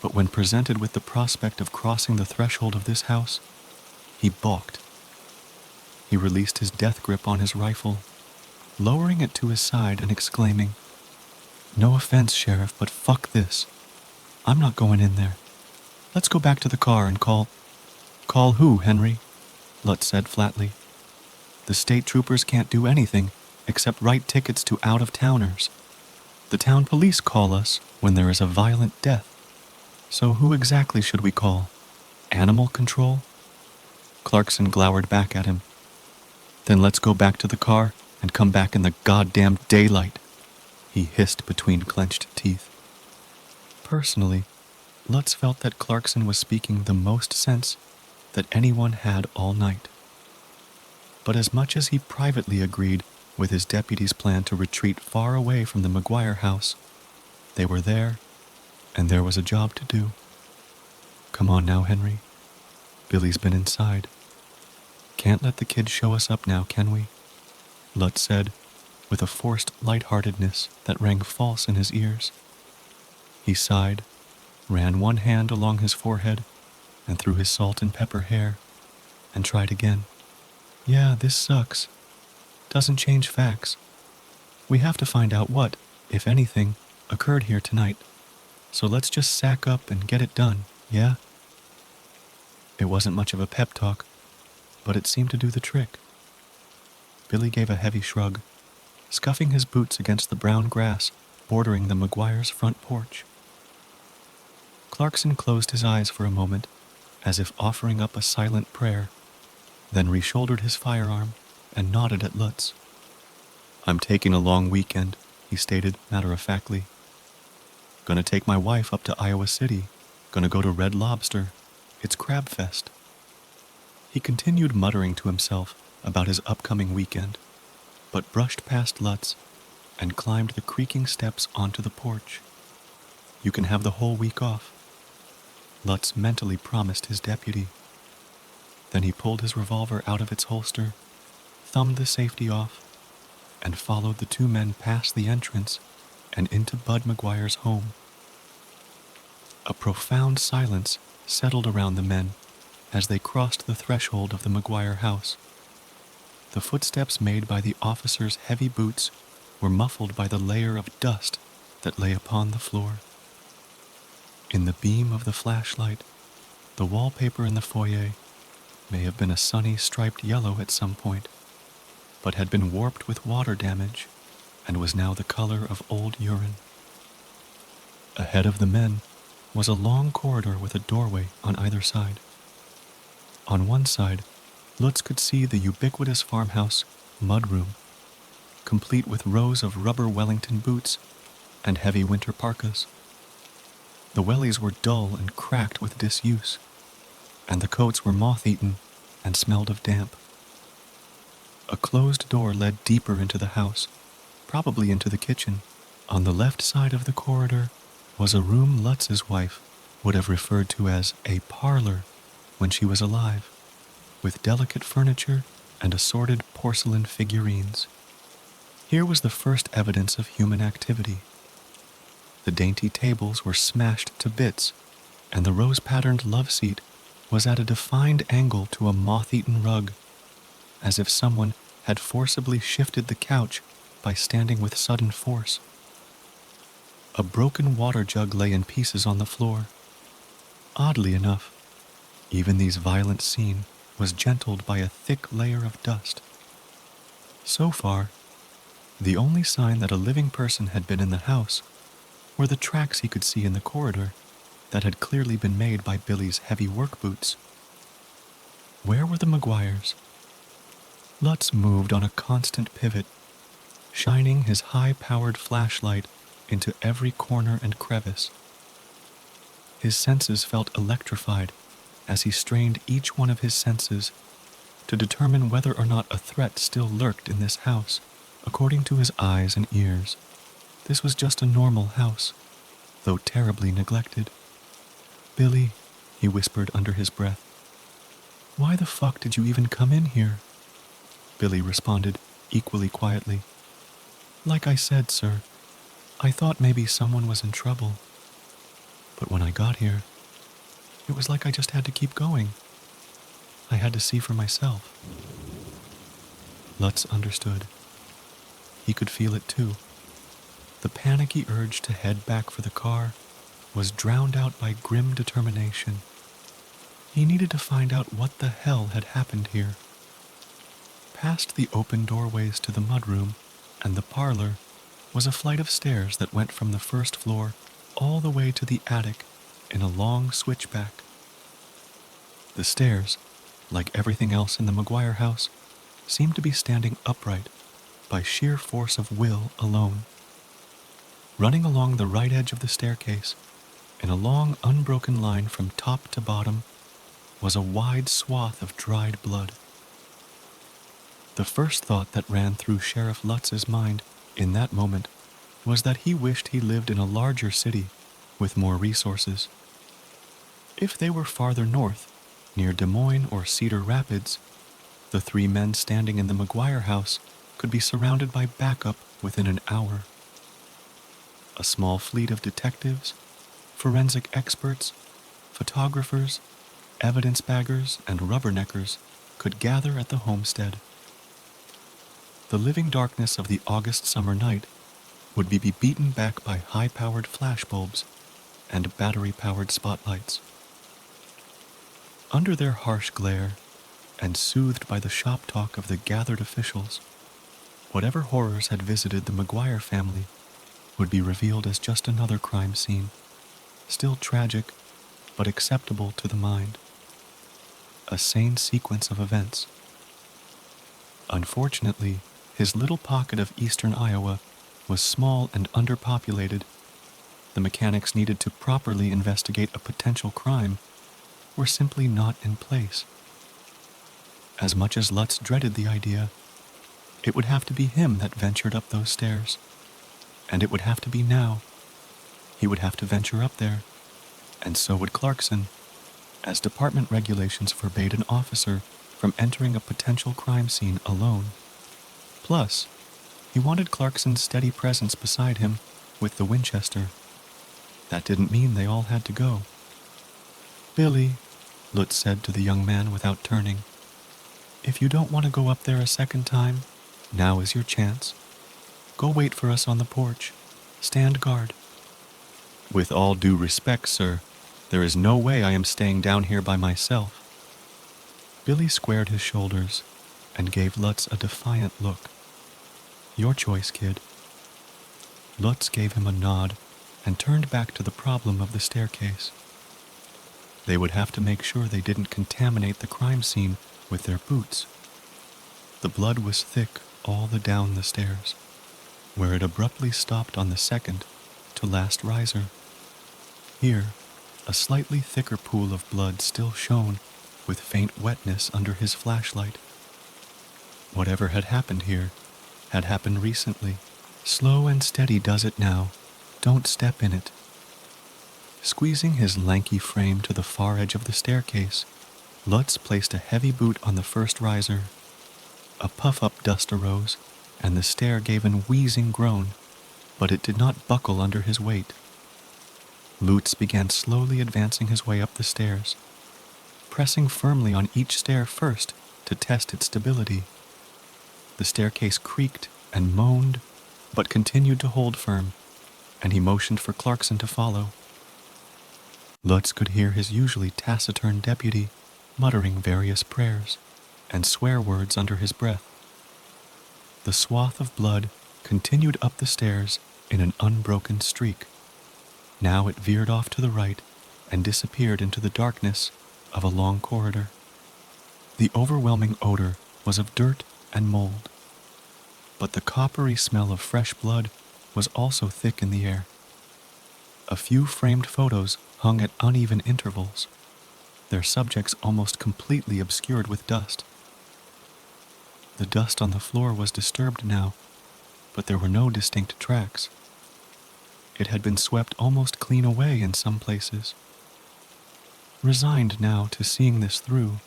but when presented with the prospect of crossing the threshold of this house, he balked. He released his death grip on his rifle, lowering it to his side and exclaiming, "No offense, Sheriff, but fuck this. I'm not going in there. Let's go back to the car and call..." "Call who, Henry?" Lutz said flatly. "The state troopers can't do anything except write tickets to out-of-towners. The town police call us when there is a violent death. So who exactly should we call? Animal control?" Clarkson glowered back at him. "Then let's go back to the car and come back in the goddamn daylight," he hissed between clenched teeth. Personally, Lutz felt that Clarkson was speaking the most sense that anyone had all night. But as much as he privately agreed with his deputy's plan to retreat far away from the McGuire house, they were there, and there was a job to do. "Come on now, Henry. Billy's been inside. Can't let the kid show us up now, can we?" Lutz said, with a forced lightheartedness that rang false in his ears. He sighed, ran one hand along his forehead and through his salt and pepper hair, and tried again. "Yeah, this sucks. Doesn't change facts. We have to find out what, if anything, occurred here tonight. So let's just sack up and get it done, yeah?" It wasn't much of a pep talk, but it seemed to do the trick. Billy gave a heavy shrug, scuffing his boots against the brown grass bordering the McGuire's front porch. Clarkson closed his eyes for a moment, as if offering up a silent prayer, then reshouldered his firearm and nodded at Lutz. "I'm taking a long weekend," he stated matter-of-factly. "Gonna take my wife up to Iowa City. Gonna go to Red Lobster. It's Crab Fest." He continued muttering to himself about his upcoming weekend, but brushed past Lutz and climbed the creaking steps onto the porch. "You can have the whole week off," Lutz mentally promised his deputy. Then he pulled his revolver out of its holster, thumbed the safety off, and followed the 2 men past the entrance and into Bud McGuire's home. A profound silence settled around the men as they crossed the threshold of the McGuire house. The footsteps made by the officer's heavy boots were muffled by the layer of dust that lay upon the floor. In the beam of the flashlight, the wallpaper in the foyer may have been a sunny striped yellow at some point, but had been warped with water damage and was now the color of old urine. Ahead of the men was a long corridor with a doorway on either side. On one side, Lutz could see the ubiquitous farmhouse mudroom, complete with rows of rubber Wellington boots and heavy winter parkas. The wellies were dull and cracked with disuse, and the coats were moth-eaten and smelled of damp. A closed door led deeper into the house, probably into the kitchen. On the left side of the corridor was a room Lutz's wife would have referred to as a parlor when she was alive, with delicate furniture and assorted porcelain figurines. Here was the first evidence of human activity. The dainty tables were smashed to bits, and the rose-patterned love seat was at a defined angle to a moth-eaten rug, as if someone had forcibly shifted the couch by standing with sudden force. A broken water jug lay in pieces on the floor. Oddly enough, even this violent scene was gentled by a thick layer of dust. So far, the only sign that a living person had been in the house were the tracks he could see in the corridor, that had clearly been made by Billy's heavy work boots. Where were the Maguires? Lutz moved on a constant pivot, shining his high-powered flashlight into every corner and crevice. His senses felt electrified as he strained each one of his senses to determine whether or not a threat still lurked in this house, according to his eyes and ears. This was just a normal house, though terribly neglected. "Billy," he whispered under his breath, "why the fuck did you even come in here?" Billy responded, equally quietly, "Like I said, sir, I thought maybe someone was in trouble. But when I got here, it was like I just had to keep going. I had to see for myself." Lutz understood. He could feel it too. The panicky urge to head back for the car was drowned out by grim determination. He needed to find out what the hell had happened here. Past the open doorways to the mudroom and the parlor was a flight of stairs that went from the first floor all the way to the attic in a long switchback. The stairs, like everything else in the Maguire house, seemed to be standing upright by sheer force of will alone. Running along the right edge of the staircase, in a long unbroken line from top to bottom, was a wide swath of dried blood. The first thought that ran through Sheriff Lutz's mind in that moment was that he wished he lived in a larger city with more resources. If they were farther north, near Des Moines or Cedar Rapids, the three men standing in the Maguire house could be surrounded by backup within an hour. A small fleet of detectives, forensic experts, photographers, evidence baggers, and rubberneckers could gather at the homestead. The living darkness of the August summer night would be beaten back by high-powered flashbulbs and battery-powered spotlights. Under their harsh glare, and soothed by the shop talk of the gathered officials, whatever horrors had visited the Maguire family would be revealed as just another crime scene, still tragic, but acceptable to the mind. A sane sequence of events. Unfortunately, his little pocket of eastern Iowa was small and underpopulated. The mechanics needed to properly investigate a potential crime were simply not in place. As much as Lutz dreaded the idea, it would have to be him that ventured up those stairs. And it would have to be now. He would have to venture up there, and so would Clarkson, as department regulations forbade an officer from entering a potential crime scene alone. Plus, he wanted Clarkson's steady presence beside him with the Winchester. That didn't mean they all had to go. "Billy," Lutz said to the young man without turning, "if you don't want to go up there a second time, now is your chance. Go wait for us on the porch. Stand guard." "With all due respect, sir, there is no way I am staying down here by myself." Billy squared his shoulders and gave Lutz a defiant look. "Your choice, kid." Lutz gave him a nod and turned back to the problem of the staircase. They would have to make sure they didn't contaminate the crime scene with their boots. The blood was thick all the down the stairs, where it abruptly stopped on the second to last riser. Here, a slightly thicker pool of blood still shone with faint wetness under his flashlight. Whatever had happened here had happened recently. Slow and steady does it now. Don't step in it. Squeezing his lanky frame to the far edge of the staircase, Lutz placed a heavy boot on the first riser. A puff-up dust arose, and the stair gave an wheezing groan, but it did not buckle under his weight. Lutz began slowly advancing his way up the stairs, pressing firmly on each stair first to test its stability. The staircase creaked and moaned, but continued to hold firm, and he motioned for Clarkson to follow. Lutz could hear his usually taciturn deputy muttering various prayers and swear words under his breath. The swath of blood continued up the stairs in an unbroken streak. Now it veered off to the right and disappeared into the darkness of a long corridor. The overwhelming odor was of dirt and mold, but the coppery smell of fresh blood was also thick in the air. A few framed photos hung at uneven intervals, their subjects almost completely obscured with dust. The dust on the floor was disturbed now, but there were no distinct tracks. It had been swept almost clean away in some places. Resigned now to seeing this through,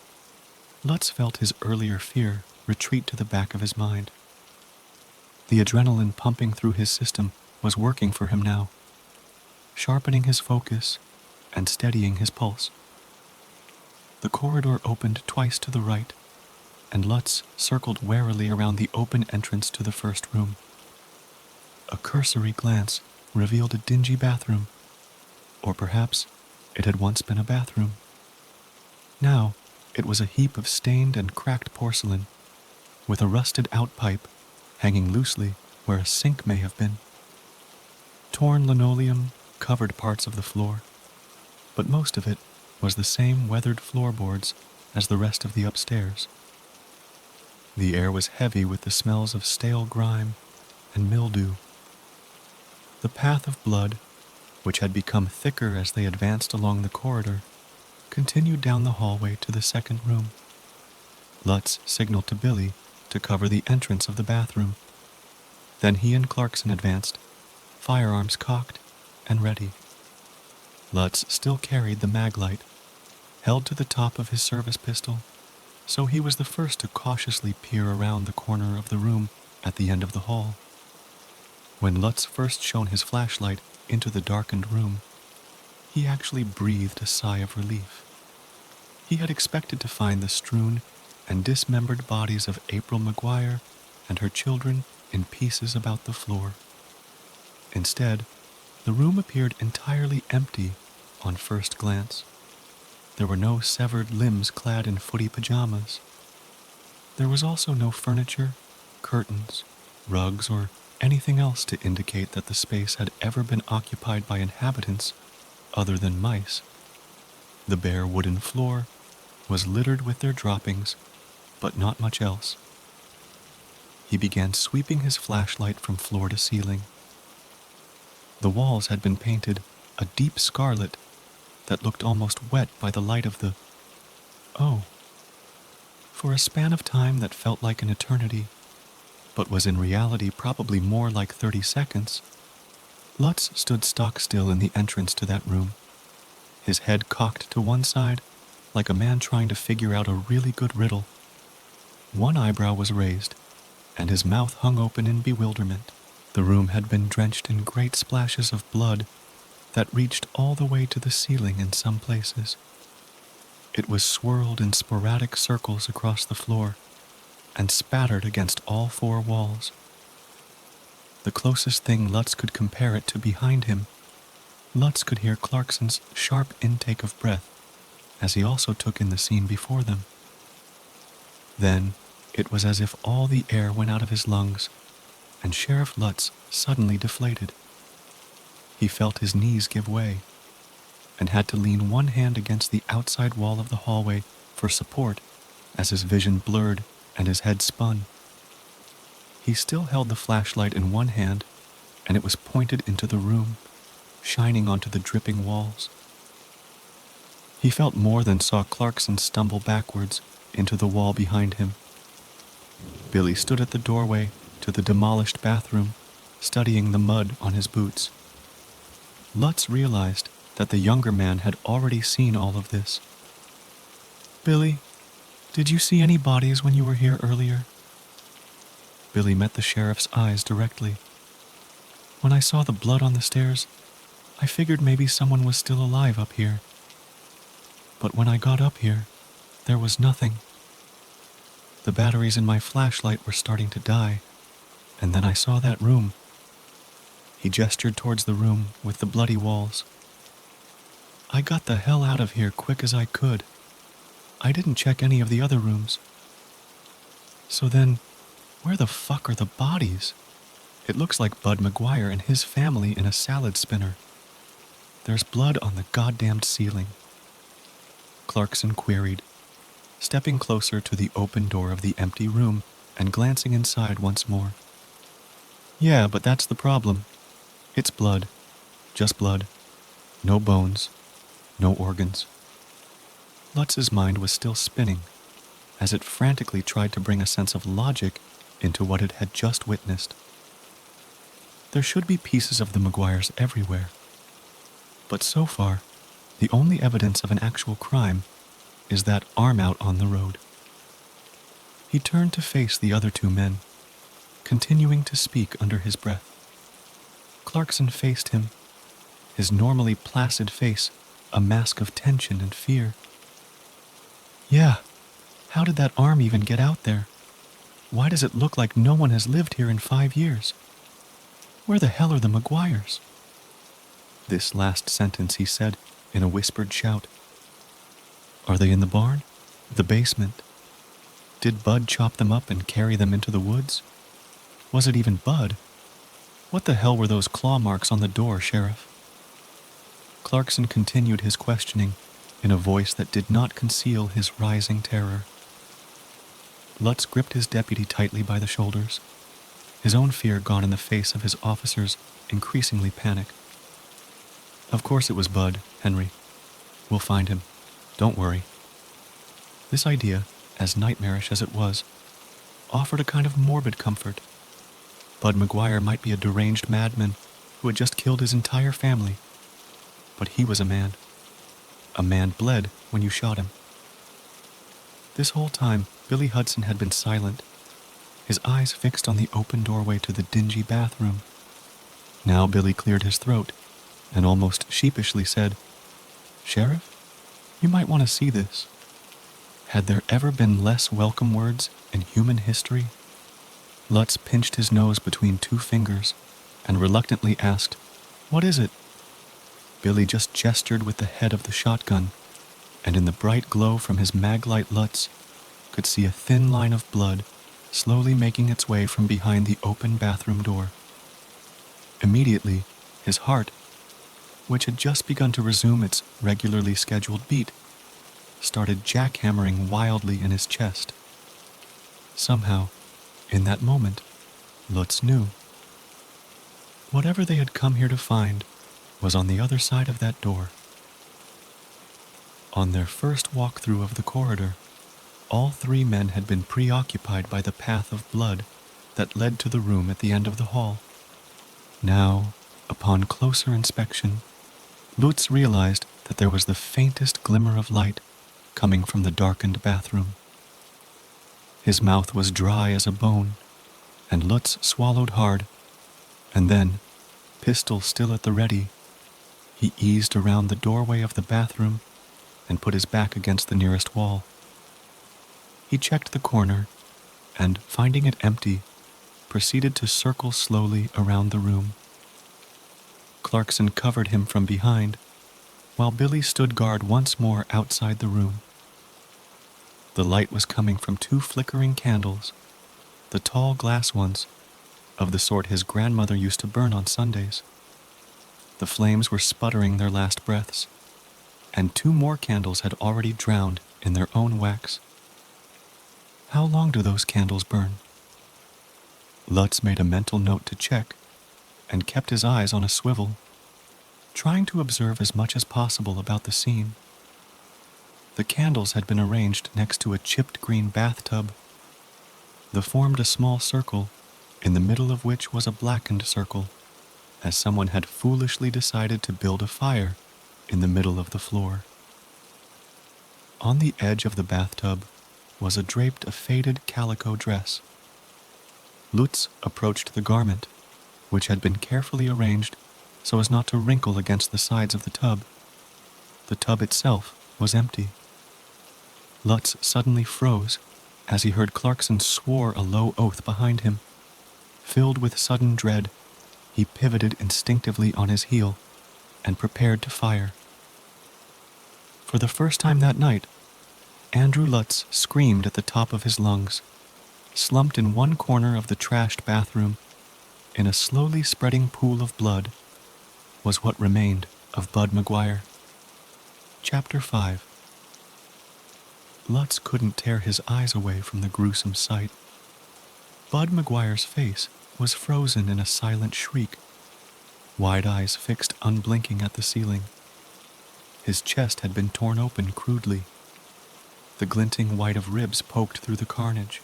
Lutz felt his earlier fear retreat to the back of his mind. The adrenaline pumping through his system was working for him now, sharpening his focus and steadying his pulse. The corridor opened twice to the right, and Lutz circled warily around the open entrance to the first room. A cursory glance revealed a dingy bathroom, or perhaps it had once been a bathroom. Now it was a heap of stained and cracked porcelain, with a rusted outpipe hanging loosely where a sink may have been. Torn linoleum covered parts of the floor, but most of it was the same weathered floorboards as the rest of the upstairs. The air was heavy with the smells of stale grime and mildew. The path of blood, which had become thicker as they advanced along the corridor, continued down the hallway to the second room. Lutz signaled to Billy to cover the entrance of the bathroom. Then he and Clarkson advanced, firearms cocked and ready. Lutz still carried the mag light, held to the top of his service pistol, so he was the first to cautiously peer around the corner of the room at the end of the hall. When Lutz first shone his flashlight into the darkened room, he actually breathed a sigh of relief. He had expected to find the strewn and dismembered bodies of April McGuire and her children in pieces about the floor. Instead, the room appeared entirely empty on first glance. There were no severed limbs clad in footy pajamas. There was also no furniture, curtains, rugs, or anything else to indicate that the space had ever been occupied by inhabitants other than mice. The bare wooden floor was littered with their droppings, but not much else. He began sweeping his flashlight from floor to ceiling. The walls had been painted a deep scarlet that looked almost wet by the light of the... Oh. For a span of time that felt like an eternity, but was in reality probably more like 30 seconds, Lutz stood stock still in the entrance to that room, his head cocked to one side like a man trying to figure out a really good riddle. One eyebrow was raised, and his mouth hung open in bewilderment. The room had been drenched in great splashes of blood that reached all the way to the ceiling in some places. It was swirled in sporadic circles across the floor and spattered against all four walls. The closest thing Lutz could compare it to behind him, Lutz could hear Clarkson's sharp intake of breath as he also took in the scene before them. Then it was as if all the air went out of his lungs, and Sheriff Lutz suddenly deflated. He felt his knees give way, and had to lean one hand against the outside wall of the hallway for support as his vision blurred and his head spun. He still held the flashlight in one hand, and it was pointed into the room, shining onto the dripping walls. He felt more than saw Clarkson stumble backwards into the wall behind him. Billy stood at the doorway to the demolished bathroom, studying the mud on his boots. Lutz realized that the younger man had already seen all of this. "Billy, did you see any bodies when you were here earlier?" Billy met the sheriff's eyes directly. "When I saw the blood on the stairs, I figured maybe someone was still alive up here. But when I got up here, there was nothing. The batteries in my flashlight were starting to die, and then I saw that room." He gestured towards the room with the bloody walls. "I got the hell out of here quick as I could. I didn't check any of the other rooms. So then, where the fuck are the bodies? It looks like Bud McGuire and his family in a salad spinner." There's blood on the goddamned ceiling," Clarkson queried, stepping closer to the open door of the empty room and glancing inside once more. "Yeah, but that's the problem. It's blood. Just blood. No bones. No organs." Lutz's mind was still spinning as it frantically tried to bring a sense of logic into what it had just witnessed. There should be pieces of the Maguires everywhere, but so far, the only evidence of an actual crime is that arm out on the road. He turned to face the other two men, continuing to speak under his breath. Clarkson faced him, his normally placid face a mask of tension and fear. "Yeah, how did that arm even get out there? Why does it look like no one has lived here in 5 years? Where the hell are the Maguires?" This last sentence he said in a whispered shout. "Are they in the barn? The basement? Did Bud chop them up and carry them into the woods? Was it even Bud? What the hell were those claw marks on the door, Sheriff?" Clarkson continued his questioning in a voice that did not conceal his rising terror. Lutz gripped his deputy tightly by the shoulders, his own fear gone in the face of his officer's increasingly panic. "Of course it was Bud, Henry. We'll find him. Don't worry." This idea, as nightmarish as it was, offered a kind of morbid comfort. Bud Maguire might be a deranged madman who had just killed his entire family, but he was a man. A man bled when you shot him. This whole time, Billy Hudson had been silent, his eyes fixed on the open doorway to the dingy bathroom. Now Billy cleared his throat and almost sheepishly said, "Sheriff, you might want to see this. Had there ever been less welcome words in human history?" Lutz pinched his nose between two fingers and reluctantly asked, "What is it?" Billy just gestured with the head of the shotgun, and in the bright glow from his mag-light Lutz could see a thin line of blood slowly making its way from behind the open bathroom door. Immediately, his heart, which had just begun to resume its regularly scheduled beat, started jackhammering wildly in his chest. Somehow, in that moment, Lutz knew. Whatever they had come here to find was on the other side of that door. On their first walk-through of the corridor, all three men had been preoccupied by the path of blood that led to the room at the end of the hall. Now, upon closer inspection, Lutz realized that there was the faintest glimmer of light coming from the darkened bathroom. His mouth was dry as a bone, and Lutz swallowed hard, and then, pistol still at the ready, he eased around the doorway of the bathroom and put his back against the nearest wall. He checked the corner and, finding it empty, proceeded to circle slowly around the room. Clarkson covered him from behind, while Billy stood guard once more outside the room. The light was coming from two flickering candles, the tall glass ones, of the sort his grandmother used to burn on Sundays. The flames were sputtering their last breaths, and two more candles had already drowned in their own wax. How long do those candles burn? Lutz made a mental note to check, and kept his eyes on a swivel, trying to observe as much as possible about the scene. The candles had been arranged next to a chipped green bathtub. They formed a small circle, in the middle of which was a blackened circle, as someone had foolishly decided to build a fire in the middle of the floor. On the edge of the bathtub was draped a faded calico dress. Lutz approached the garment, which had been carefully arranged so as not to wrinkle against the sides of the tub. The tub itself was empty. Lutz suddenly froze as he heard Clarkson swore a low oath behind him. Filled with sudden dread, he pivoted instinctively on his heel and prepared to fire. For the first time that night, Andrew Lutz screamed at the top of his lungs. Slumped in one corner of the trashed bathroom, in a slowly spreading pool of blood, was what remained of Bud McGuire. Chapter 5. Lutz couldn't tear his eyes away from the gruesome sight. Bud McGuire's face was frozen in a silent shriek, wide eyes fixed unblinking at the ceiling. His chest had been torn open crudely. The glinting white of ribs poked through the carnage.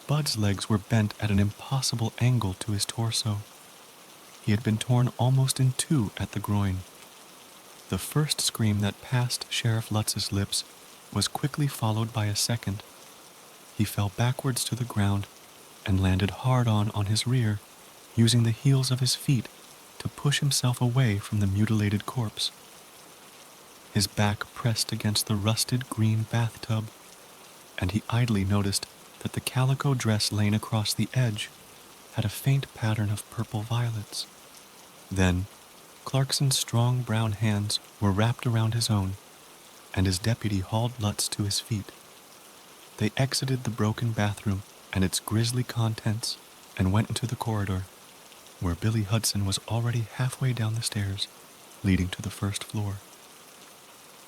Bud's legs were bent at an impossible angle to his torso. He had been torn almost in two at the groin. The first scream that passed Sheriff Lutz's lips was quickly followed by a second. He fell backwards to the ground and landed hard on his rear, using the heels of his feet to push himself away from the mutilated corpse. His back pressed against the rusted green bathtub, and he idly noticed that the calico dress laying across the edge had a faint pattern of purple violets. Then, Clarkson's strong brown hands were wrapped around his own, and his deputy hauled Lutz to his feet. They exited the broken bathroom and its grisly contents and went into the corridor, where Billy Hudson was already halfway down the stairs, leading to the first floor.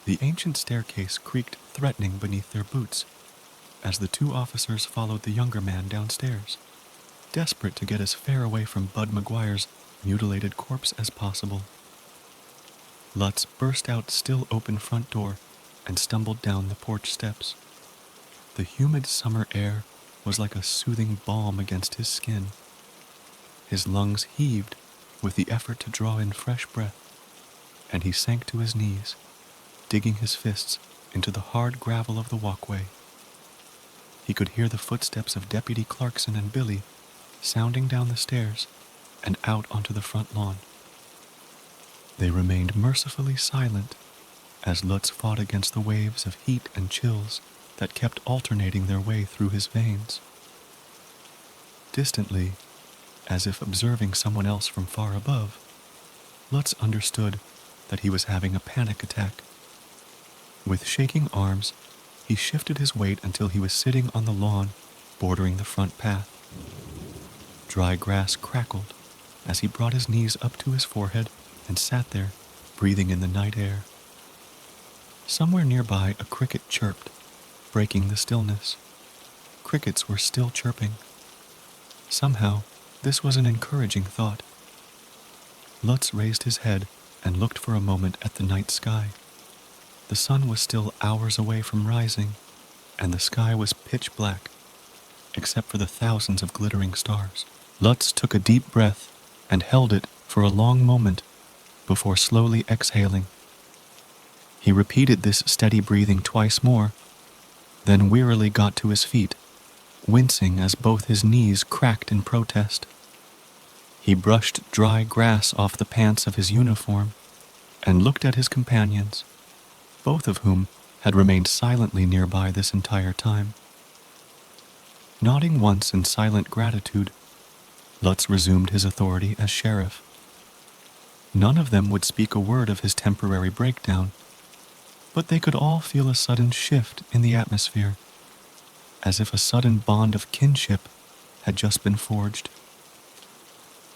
The ancient staircase creaked threatening beneath their boots as the two officers followed the younger man downstairs, desperate to get as far away from Bud McGuire's mutilated corpse as possible. Lutz burst out still open front door and stumbled down the porch steps. The humid summer air was like a soothing balm against his skin. His lungs heaved with the effort to draw in fresh breath, and he sank to his knees, digging his fists into the hard gravel of the walkway. He could hear the footsteps of Deputy Clarkson and Billy sounding down the stairs and out onto the front lawn. They remained mercifully silent as Lutz fought against the waves of heat and chills that kept alternating their way through his veins. Distantly, as if observing someone else from far above, Lutz understood that he was having a panic attack. With shaking arms, he shifted his weight until he was sitting on the lawn bordering the front path. Dry grass crackled as he brought his knees up to his forehead and sat there, breathing in the night air. Somewhere nearby, a cricket chirped, breaking the stillness. Crickets were still chirping. Somehow, this was an encouraging thought. Lutz raised his head and looked for a moment at the night sky. The sun was still hours away from rising, and the sky was pitch black, except for the thousands of glittering stars. Lutz took a deep breath and held it for a long moment before slowly exhaling. He repeated this steady breathing twice more, then wearily got to his feet, wincing as both his knees cracked in protest. He brushed dry grass off the pants of his uniform and looked at his companions, both of whom had remained silently nearby this entire time. Nodding once in silent gratitude, Lutz resumed his authority as sheriff. None of them would speak a word of his temporary breakdown, but they could all feel a sudden shift in the atmosphere, as if a sudden bond of kinship had just been forged.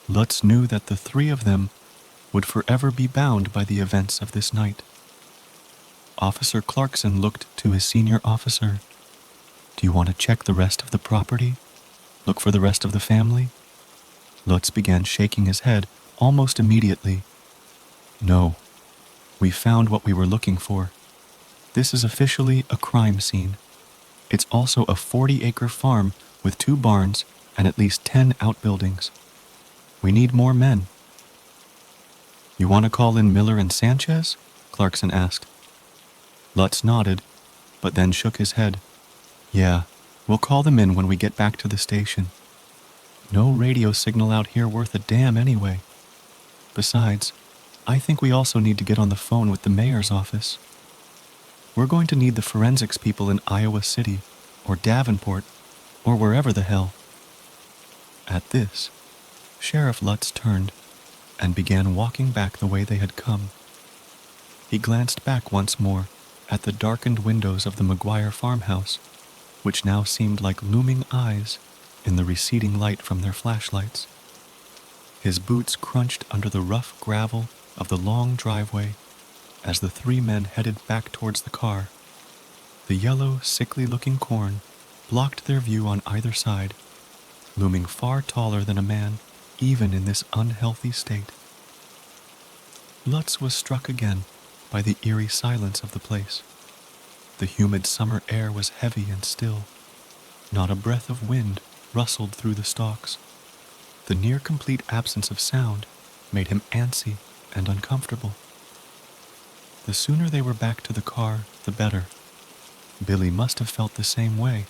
Lutz knew that the three of them would forever be bound by the events of this night. Officer Clarkson looked to his senior officer. "Do you want to check the rest of the property? Look for the rest of the family?" Lutz began shaking his head almost immediately. "No, we found what we were looking for. This is officially a crime scene. It's also a 40-acre farm with 2 barns and at least 10 outbuildings. We need more men." "You want to call in Miller and Sanchez?" Clarkson asked. Lutz nodded, but then shook his head. "Yeah, we'll call them in when we get back to the station. No radio signal out here worth a damn anyway. Besides, I think we also need to get on the phone with the mayor's office. We're going to need the forensics people in Iowa City, or Davenport, or wherever the hell." At this, Sheriff Lutz turned and began walking back the way they had come. He glanced back once more at the darkened windows of the McGuire farmhouse, which now seemed like looming eyes in the receding light from their flashlights. His boots crunched under the rough gravel of the long driveway as the three men headed back towards the car. The yellow, sickly-looking corn blocked their view on either side, looming far taller than a man, even in this unhealthy state. Lutz was struck again by the eerie silence of the place. The humid summer air was heavy and still. Not a breath of wind rustled through the stalks. The near-complete absence of sound made him antsy and uncomfortable. The sooner they were back to the car, the better. Billy must have felt the same way.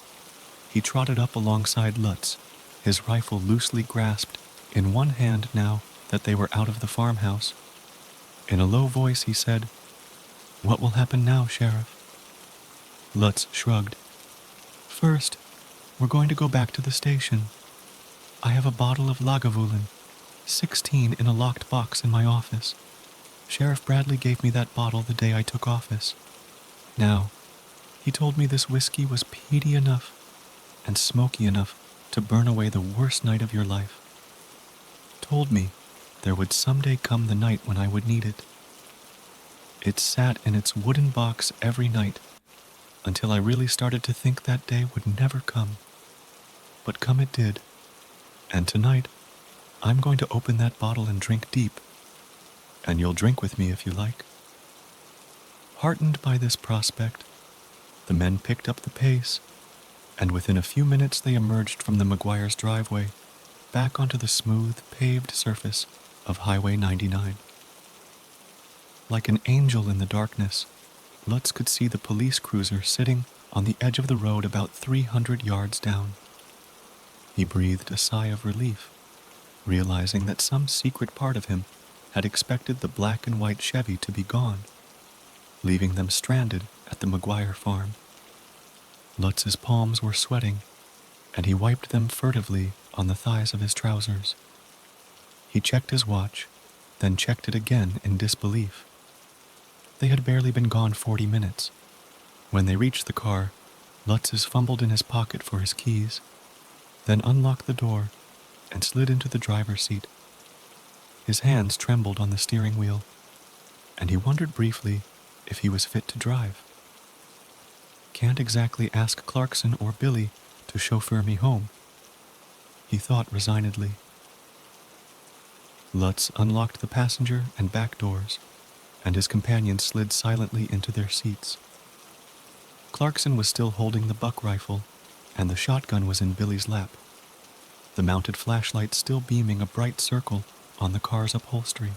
He trotted up alongside Lutz, his rifle loosely grasped in one hand now that they were out of the farmhouse. In a low voice he said, "What will happen now, Sheriff?" Lutz shrugged. "First, we're going to go back to the station. I have a bottle of Lagavulin, 16 in a locked box in my office. Sheriff Bradley gave me that bottle the day I took office. Now, he told me this whiskey was peaty enough and smoky enough to burn away the worst night of your life. Told me there would someday come the night when I would need it. It sat in its wooden box every night until I really started to think that day would never come. But come it did, and tonight I'm going to open that bottle and drink deep, and you'll drink with me if you like." Heartened by this prospect, the men picked up the pace, and within a few minutes they emerged from the McGuire's driveway back onto the smooth, paved surface of Highway 99. Like an angel in the darkness, Lutz could see the police cruiser sitting on the edge of the road about 300 yards down. He breathed a sigh of relief, realizing that some secret part of him had expected the black and white Chevy to be gone, leaving them stranded at the McGuire farm. Lutz's palms were sweating, and he wiped them furtively on the thighs of his trousers. He checked his watch, then checked it again in disbelief. They had barely been gone 40 minutes. When they reached the car, Lutz fumbled in his pocket for his keys, then unlocked the door and slid into the driver's seat. His hands trembled on the steering wheel, and he wondered briefly if he was fit to drive. "Can't exactly ask Clarkson or Billy to chauffeur me home," he thought resignedly. Lutz unlocked the passenger and back doors, and his companions slid silently into their seats. Clarkson was still holding the buck rifle, and the shotgun was in Billy's lap, the mounted flashlight still beaming a bright circle on the car's upholstery.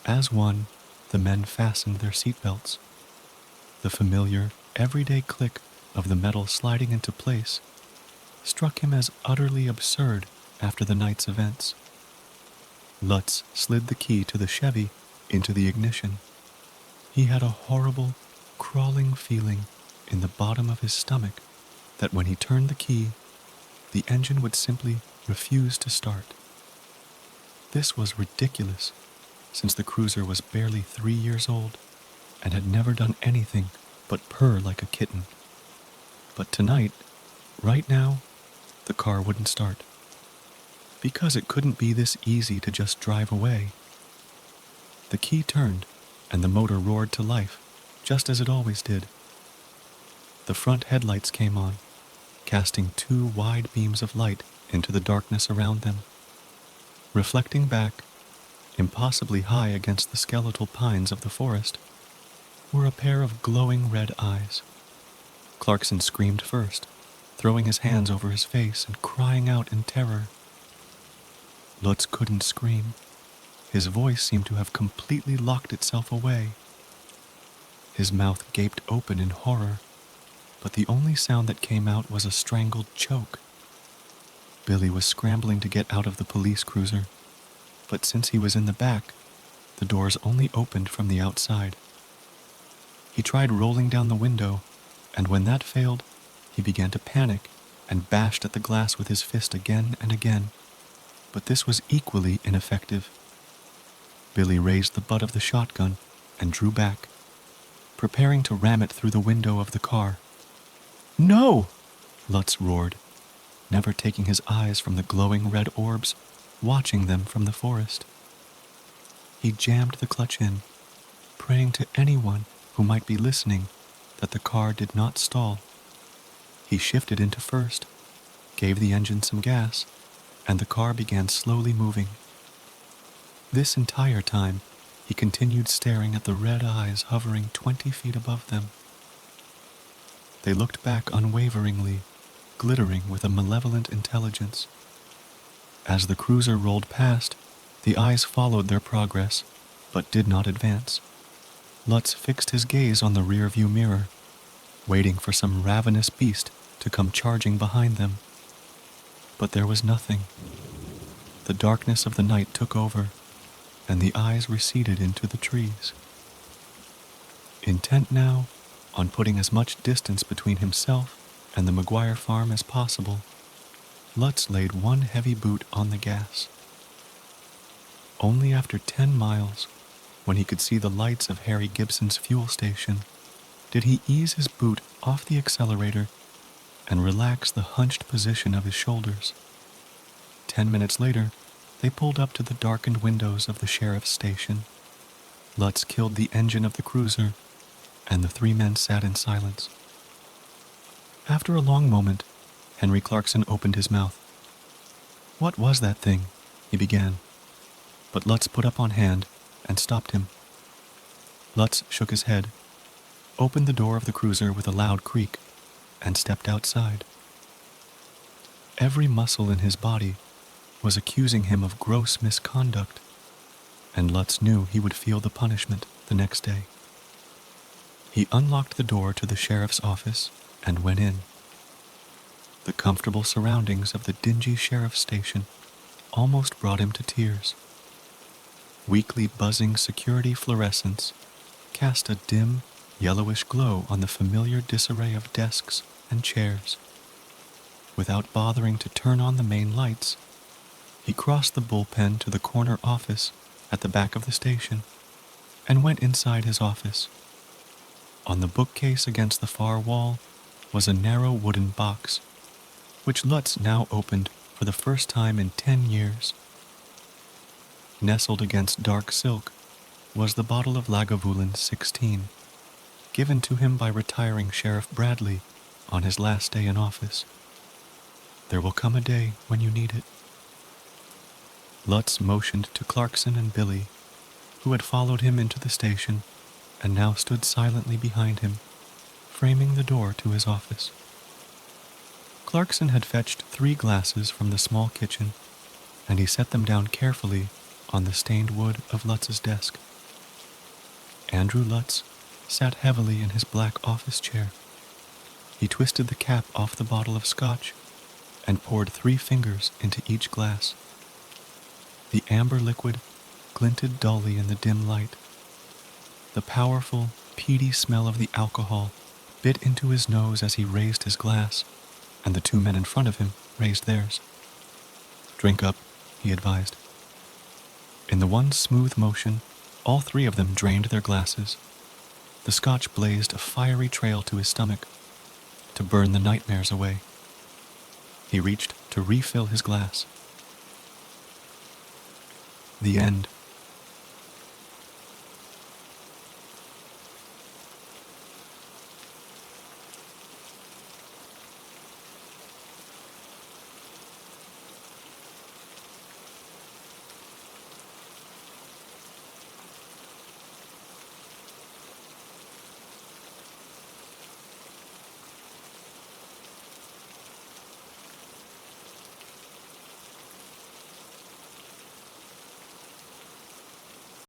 As one, the men fastened their seatbelts. The familiar, everyday click of the metal sliding into place struck him as utterly absurd after the night's events. Lutz slid the key to the Chevy into the ignition. He had a horrible, crawling feeling in the bottom of his stomach that when he turned the key, the engine would simply refuse to start. This was ridiculous, since the cruiser was barely 3 years old and had never done anything but purr like a kitten. But tonight, right now, the car wouldn't start. Because it couldn't be this easy to just drive away. The key turned, and the motor roared to life, just as it always did. The front headlights came on, casting 2 wide beams of light into the darkness around them. Reflecting back, impossibly high against the skeletal pines of the forest, were a pair of glowing red eyes. Clarkson screamed first, throwing his hands over his face and crying out in terror. Lutz couldn't scream. His voice seemed to have completely locked itself away. His mouth gaped open in horror, but the only sound that came out was a strangled choke. Billy was scrambling to get out of the police cruiser, but since he was in the back, the doors only opened from the outside. He tried rolling down the window, and when that failed, he began to panic and bashed at the glass with his fist again and again, but this was equally ineffective. Billy raised the butt of the shotgun and drew back, preparing to ram it through the window of the car. "No!" Lutz roared, never taking his eyes from the glowing red orbs, watching them from the forest. he jammed the clutch in, praying to anyone who might be listening that the car did not stall. He shifted into first, gave the engine some gas, and the car began slowly moving. This entire time, he continued staring at the red eyes hovering 20 feet above them. They looked back unwaveringly, glittering with a malevolent intelligence. As the cruiser rolled past, the eyes followed their progress, but did not advance. Lutz fixed his gaze on the rear-view mirror, waiting for some ravenous beast to come charging behind them. But there was nothing. The darkness of the night took over, and the eyes receded into the trees. Intent now on putting as much distance between himself and the McGuire farm as possible, Lutz laid one heavy boot on the gas. Only after 10 miles, when he could see the lights of Harry Gibson's fuel station, did he ease his boot off the accelerator and relax the hunched position of his shoulders. 10 minutes later, they pulled up to the darkened windows of the sheriff's station. Lutz killed the engine of the cruiser, and the three men sat in silence. After a long moment, Henry Clarkson opened his mouth. "What was that thing?" he began, but Lutz put up on hand and stopped him. Lutz shook his head, opened the door of the cruiser with a loud creak, and stepped outside. Every muscle in his body was accusing him of gross misconduct, and Lutz knew he would feel the punishment the next day. He unlocked the door to the sheriff's office and went in. The comfortable surroundings of the dingy sheriff's station almost brought him to tears. Weakly buzzing security fluorescents cast a dim, yellowish glow on the familiar disarray of desks and chairs. Without bothering to turn on the main lights, he crossed the bullpen to the corner office at the back of the station and went inside his office. On the bookcase against the far wall was a narrow wooden box, which Lutz now opened for the first time in 10 years. Nestled against dark silk was the bottle of Lagavulin 16, given to him by retiring Sheriff Bradley on his last day in office. There will come a day when you need it. Lutz motioned to Clarkson and Billy, who had followed him into the station and now stood silently behind him, framing the door to his office. Clarkson had fetched 3 glasses from the small kitchen, and he set them down carefully on the stained wood of Lutz's desk. Andrew Lutz sat heavily in his black office chair. He twisted the cap off the bottle of scotch and poured 3 fingers into each glass. The amber liquid glinted dully in the dim light. The powerful, peaty smell of the alcohol bit into his nose as he raised his glass, and the 2 men in front of him raised theirs. "Drink up," he advised. In the one smooth motion, all 3 of them drained their glasses. The scotch blazed a fiery trail to his stomach, to burn the nightmares away. He reached to refill his glass. The end.